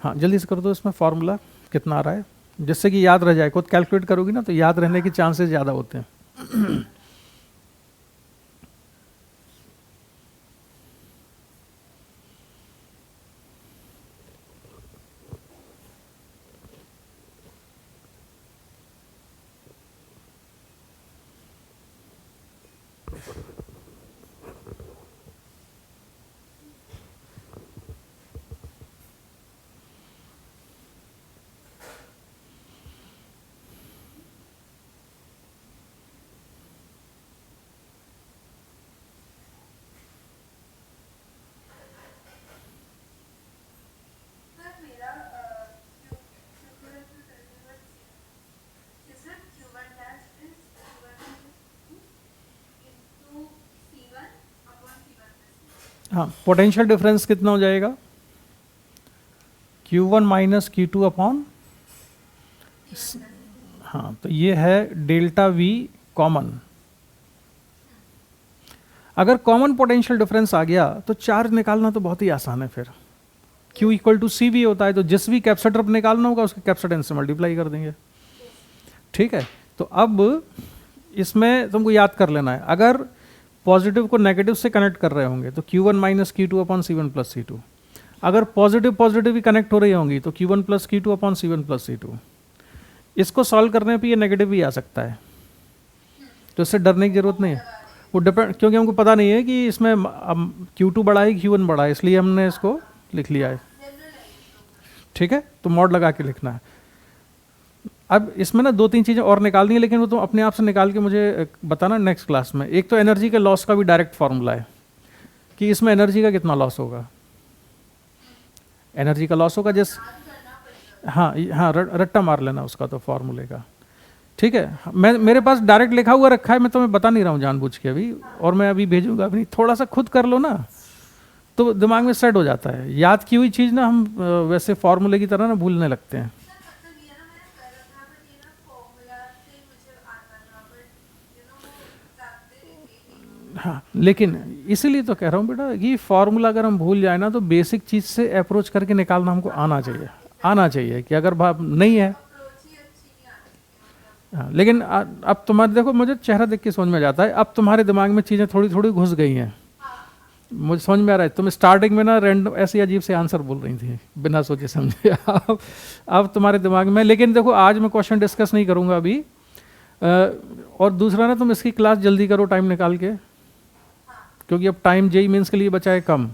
हाँ, जल्दी से कर दो, इसमें फॉर्मूला कितना आ रहा है, जिससे कि याद रह जाए। खुद कैलकुलेट करोगी ना तो याद रहने के चांसेस ज़्यादा होते हैं। सर मेरा Q1 to derivative is sir Q1 dash is Q1 into C1 upon C1 plus C2. हाँ, पोटेंशियल डिफरेंस कितना हो जाएगा? Q1 माइनस Q2 अपॉन, हाँ तो ये है डेल्टा V कॉमन। अगर कॉमन पोटेंशियल डिफरेंस आ गया तो चार्ज निकालना तो बहुत ही आसान है। फिर Q equal to C V होता है, तो जिस भी कैपेसिटर पर निकालना होगा उसके कैपेसिटेंस से मल्टीप्लाई कर देंगे, ठीक है। तो अब इसमें तुमको याद कर लेना है, अगर पॉजिटिव को नेगेटिव से कनेक्ट कर रहे होंगे तो Q1 minus Q2 upon C1 plus C2। अगर पॉजिटिव पॉजिटिव ही कनेक्ट हो रही होंगी तो Q1 plus Q2 upon C1 plus C2। इसको सॉल्व करने पे ये नेगेटिव भी आ सकता है, तो इससे डरने की जरूरत नहीं है। वो डिपेंड, क्योंकि हमको पता नहीं है कि इसमें Q2 बड़ा है Q1 बड़ा है, इसलिए हमने इसको लिख लिया है, ठीक है। तो मॉड लगा के लिखना है। अब इसमें ना दो तीन चीज़ें और निकालनी है, लेकिन वो तुम अपने आप से निकाल के मुझे बताना नेक्स्ट क्लास में। एक तो एनर्जी के लॉस का भी डायरेक्ट फार्मूला है कि इसमें एनर्जी का कितना लॉस होगा। एनर्जी का लॉस होगा जिस, हाँ हाँ, रट्टा मार लेना उसका तो फार्मूले का, ठीक है। मैं, मेरे पास डायरेक्ट लिखा हुआ रखा है, मैं तुम्हें बता नहीं रहा हूँ जानबूझ के अभी, और मैं अभी भेजूंगा अभी। थोड़ा सा खुद कर लो ना तो दिमाग में सेट हो जाता है। याद की हुई चीज़ ना हम वैसे फार्मूले की तरह ना भूलने लगते हैं। मतलब ये ना मैंने करा था, बट ये ना फॉर्मूला से मुझे आता था, बट यू नो वो जानते थे। हाँ, लेकिन इसीलिए तो कह रहा हूँ बेटा कि फार्मूला अगर हम भूल जाए ना तो बेसिक चीज़ से अप्रोच करके निकालना हमको आना चाहिए, आना चाहिए। कि अगर भाव नहीं है, अप्रोच ही अच्छी नहीं आती, मतलब हाँ, लेकिन अब तुम्हारे देखो, मुझे चेहरा देख के समझ में जाता है, अब तुम्हारे दिमाग में चीज़ें थोड़ी थोड़ी घुस गई हैं, मुझे समझ में आ रहा है। तुम स्टार्टिंग में ना रैंडम ऐसी अजीब से आंसर बोल रही थी बिना सोचे समझे। अब तुम्हारे दिमाग में, लेकिन देखो आज मैं क्वेश्चन डिस्कस नहीं करूँगा अभी। और दूसरा ना, तुम इसकी क्लास जल्दी करो टाइम निकाल के, क्योंकि अब टाइम जेई मेंस के लिए बचा है कम,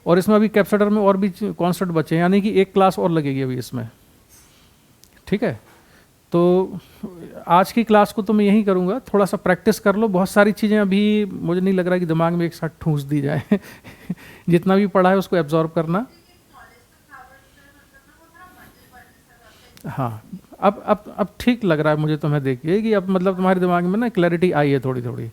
और इसमें अभी कैपेसिटर में और भी कॉन्स्टेंट बचे हैं, यानी कि एक क्लास और लगेगी अभी इसमें, ठीक है। तो आज की क्लास को तो मैं यही करूँगा, थोड़ा सा प्रैक्टिस कर लो। बहुत सारी चीज़ें अभी मुझे नहीं लग रहा कि दिमाग में एक साथ ठूंस दी जाए। जितना भी पढ़ा है उसको एब्जॉर्ब करना। नॉलेज तो था, बट सर मतलब ना वो थोड़ा मल्टी पॉइंट सा था। हाँ, अब ठीक लग रहा है मुझे तुम्हें देख के कि अब मतलब तुम्हारे दिमाग में ना क्लैरिटी आई है थोड़ी थोड़ी,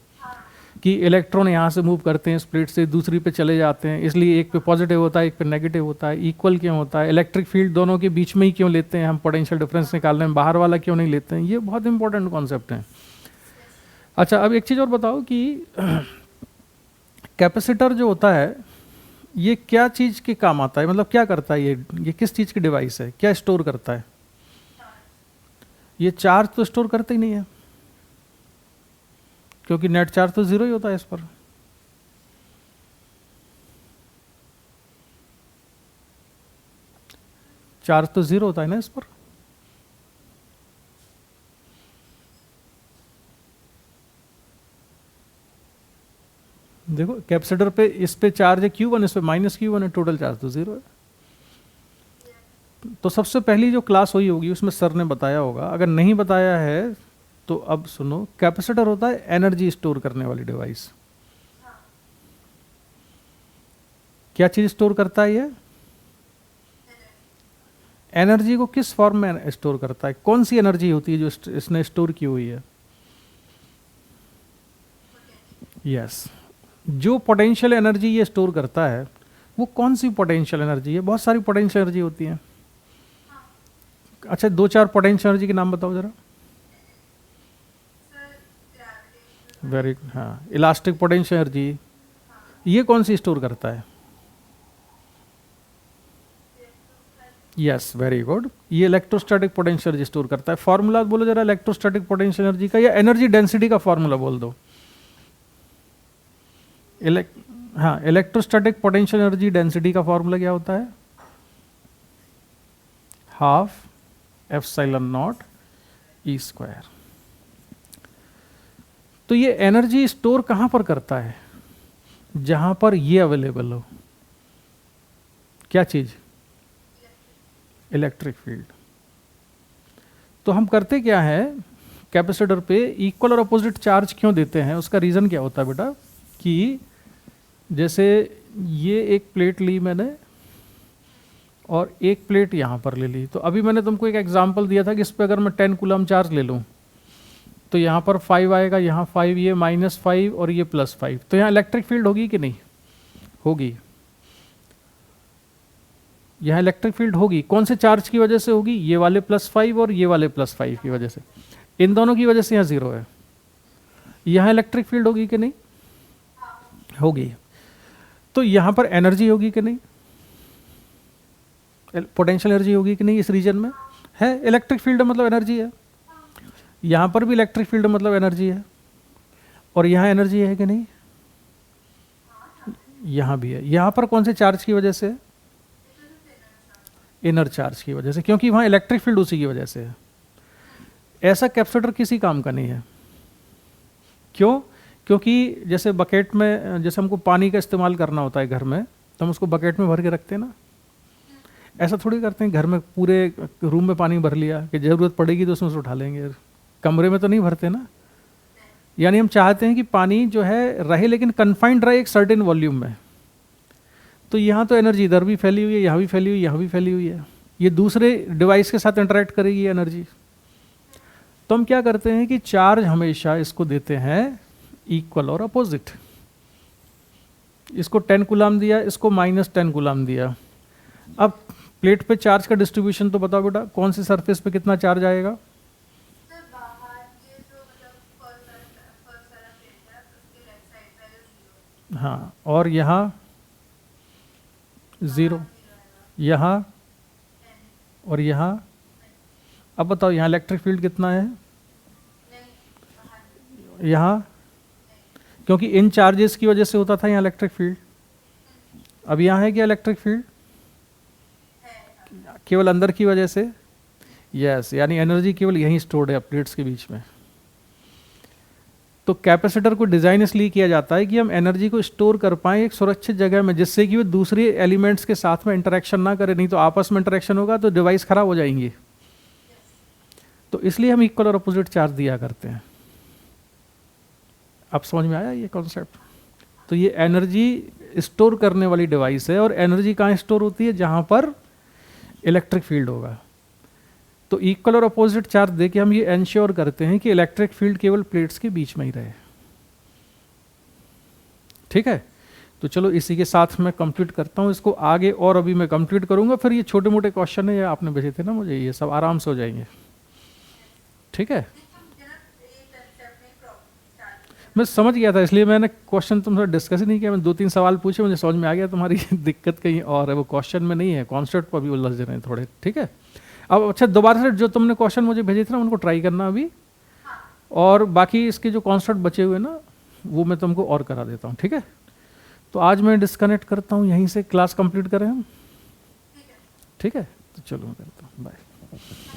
कि इलेक्ट्रॉन यहाँ से मूव करते हैं स्प्लिट से दूसरी पे चले जाते हैं, इसलिए एक पे पॉजिटिव होता है एक पे नेगेटिव होता है, इक्वल क्यों होता है, इलेक्ट्रिक फील्ड दोनों के बीच में ही क्यों लेते हैं हम पोटेंशियल डिफरेंस निकालने में, बाहर वाला क्यों नहीं लेते हैं। ये बहुत इंपॉर्टेंट कॉन्सेप्ट है। अच्छा, अब एक चीज़ और बताओ कि कैपेसिटर जो होता है ये क्या चीज़ के काम आता है, मतलब क्या करता है, ये किस चीज़ की डिवाइस है, क्या स्टोर करता है? ये चार्ज तो स्टोर करते ही नहीं है, क्योंकि नेट चार्ज तो जीरो ही होता है इस पर। चार्ज तो जीरो होता है ना इस पर। देखो कैपेसिटर पे इस पे चार्ज है Q1, इस पे माइनस Q1 है, टोटल चार्ज तो जीरो है। तो सबसे पहली जो क्लास हुई होगी उसमें सर ने बताया होगा, अगर नहीं बताया है तो अब सुनो। कैपेसिटर होता है एनर्जी स्टोर करने वाली डिवाइस। क्या चीज स्टोर करता है ये? एनर्जी को किस फॉर्म में स्टोर करता है? कौन सी एनर्जी होती है जो इसने स्टोर की हुई है? यस, जो पोटेंशियल एनर्जी ये स्टोर करता है वो कौन सी पोटेंशियल एनर्जी है? बहुत सारी पोटेंशियल एनर्जी होती है। अच्छा, दो चार पोटेंशियल एनर्जी के नाम बताओ जरा। वेरी, हाँ, इलास्टिक पोटेंशियल एनर्जी, ये कौन सी स्टोर करता है? यस, वेरी गुड, ये इलेक्ट्रोस्टैटिक पोटेंशियल एनर्जी स्टोर करता है। फॉर्मूला बोलो जरा इलेक्ट्रोस्टैटिक पोटेंशियल एनर्जी का, या एनर्जी डेंसिटी का फॉर्मूला बोल दो। हाँ, इलेक्ट्रोस्टैटिक पोटेंशियल एनर्जी डेंसिटी का फॉर्मूला क्या होता है? Half epsilon not E square. तो ये एनर्जी स्टोर कहां पर करता है? जहां पर ये अवेलेबल हो। क्या चीज? Electric field. तो हम करते क्या है, कैपेसिटर पे इक्वल और अपोजिट चार्ज क्यों देते हैं? उसका रीजन क्या होता है बेटा, कि जैसे ये एक प्लेट ली मैंने और एक प्लेट यहाँ पर ले ली, तो अभी मैंने तुमको एक एग्जांपल दिया था कि इस पर अगर मैं 10 कूलम चार्ज ले लूँ तो यहाँ पर 5 आएगा, यहाँ 5, ये -5 और ये +5, तो यहाँ इलेक्ट्रिक फील्ड होगी कि नहीं होगी? यहाँ इलेक्ट्रिक फील्ड होगी। कौन से चार्ज की वजह से होगी? ये वाले +5 और ये वाले +5 की वजह से। इन दोनों की वजह से यहाँ 0 है। यहाँ इलेक्ट्रिक फील्ड होगी कि नहीं होगी? तो यहाँ पर एनर्जी होगी कि नहीं? पोटेंशियल एनर्जी होगी कि नहीं? इस रीजन में है इलेक्ट्रिक फील्ड, मतलब एनर्जी है। यहाँ पर भी इलेक्ट्रिक फील्ड मतलब एनर्जी है, और यहाँ एनर्जी है कि नहीं? यहाँ भी है। यहाँ पर कौन से चार्ज की वजह से? इनर चार्ज की वजह से, क्योंकि वहाँ इलेक्ट्रिक फील्ड उसी की वजह से है। ऐसा कैपेसिटर किसी काम का नहीं है। क्यों? क्योंकि जैसे बकेट में, जैसे हमको पानी का इस्तेमाल करना होता है घर में, तो हम उसको बकेट में भर के रखते हैं ना। ऐसा थोड़ी करते हैं घर में पूरे रूम में पानी भर लिया कि ज़रूरत पड़ेगी तो उसमें से उठा लेंगे। कमरे में तो नहीं भरते ना। यानी हम चाहते हैं कि पानी जो है रहे, लेकिन कन्फाइंड रहे एक सर्टेन वॉल्यूम में। तो यहाँ तो एनर्जी इधर भी फैली हुई है, यहाँ भी फैली हुई है, यहाँ भी फैली हुई है। ये दूसरे डिवाइस के साथ इंटरेक्ट करेगी एनर्जी। तो हम क्या करते हैं कि चार्ज हमेशा इसको देते हैं इक्वल और अपोजिट। इसको 10 कूलम दिया, इसको -10 कूलम दिया। अब प्लेट पे चार्ज का डिस्ट्रीब्यूशन तो बताओ बेटा, कौन सी सरफेस पे कितना चार्ज आएगा? हाँ, और यहाँ 0, यहाँ और यहाँ। अब बताओ यहाँ इलेक्ट्रिक फील्ड कितना है? यहाँ, क्योंकि इन चार्जेस की वजह से होता था यहाँ इलेक्ट्रिक फील्ड। अब यहाँ है क्या इलेक्ट्रिक फील्ड? केवल अंदर की वजह से। यस, यानी एनर्जी केवल यहीं स्टोर्ड है प्लेट्स के बीच में। तो कैपेसिटर को डिज़ाइन इसलिए किया जाता है कि हम एनर्जी को स्टोर कर पाएँ एक सुरक्षित जगह में, जिससे कि वो दूसरे एलिमेंट्स के साथ में इंटरेक्शन ना करे। नहीं तो आपस में इंटरेक्शन होगा तो डिवाइस खराब हो जाएंगी। तो इसलिए हम इक्वल और अपोजिट चार्ज दिया करते हैं। अब समझ में आया ये कॉन्सेप्ट? तो ये एनर्जी स्टोर करने वाली डिवाइस है, और एनर्जी कहाँ स्टोर होती है? जहाँ पर इलेक्ट्रिक फील्ड होगा। तो इक्वल और अपोजिट चार्ज देके हम ये एंश्योर करते हैं कि इलेक्ट्रिक फील्ड केवल प्लेट्स के बीच में ही रहे। ठीक है, तो चलो इसी के साथ मैं कंप्लीट करता हूँ इसको। आगे और अभी मैं कंप्लीट करूँगा, फिर ये छोटे मोटे क्वेश्चन है ये आपने भेजे थे ना मुझे, ये सब आराम से हो जाएंगे। ठीक है, मैं समझ गया था, इसलिए मैंने क्वेश्चन तुमसे डिस्कस ही नहीं किया। मैं 2-3 सवाल पूछे, मुझे समझ में आ गया तुम्हारी दिक्कत कहीं और है, वो क्वेश्चन में नहीं है, कॉन्सेप्ट पर भी उलझ रहे हैं थोड़े। ठीक है, अब अच्छा दोबारा से जो तुमने क्वेश्चन मुझे भेजे थे ना उनको ट्राई करना अभी, और बाकी इसके जो कॉन्सेप्ट बचे हुए ना वो मैं तुमको और करा देता हूँ। ठीक है, तो आज मैं डिस्कनेक्ट करता हूँ यहीं से, क्लास कंप्लीट करें हम। ठीक है, तो चलो मैं करता हूँ, बाय।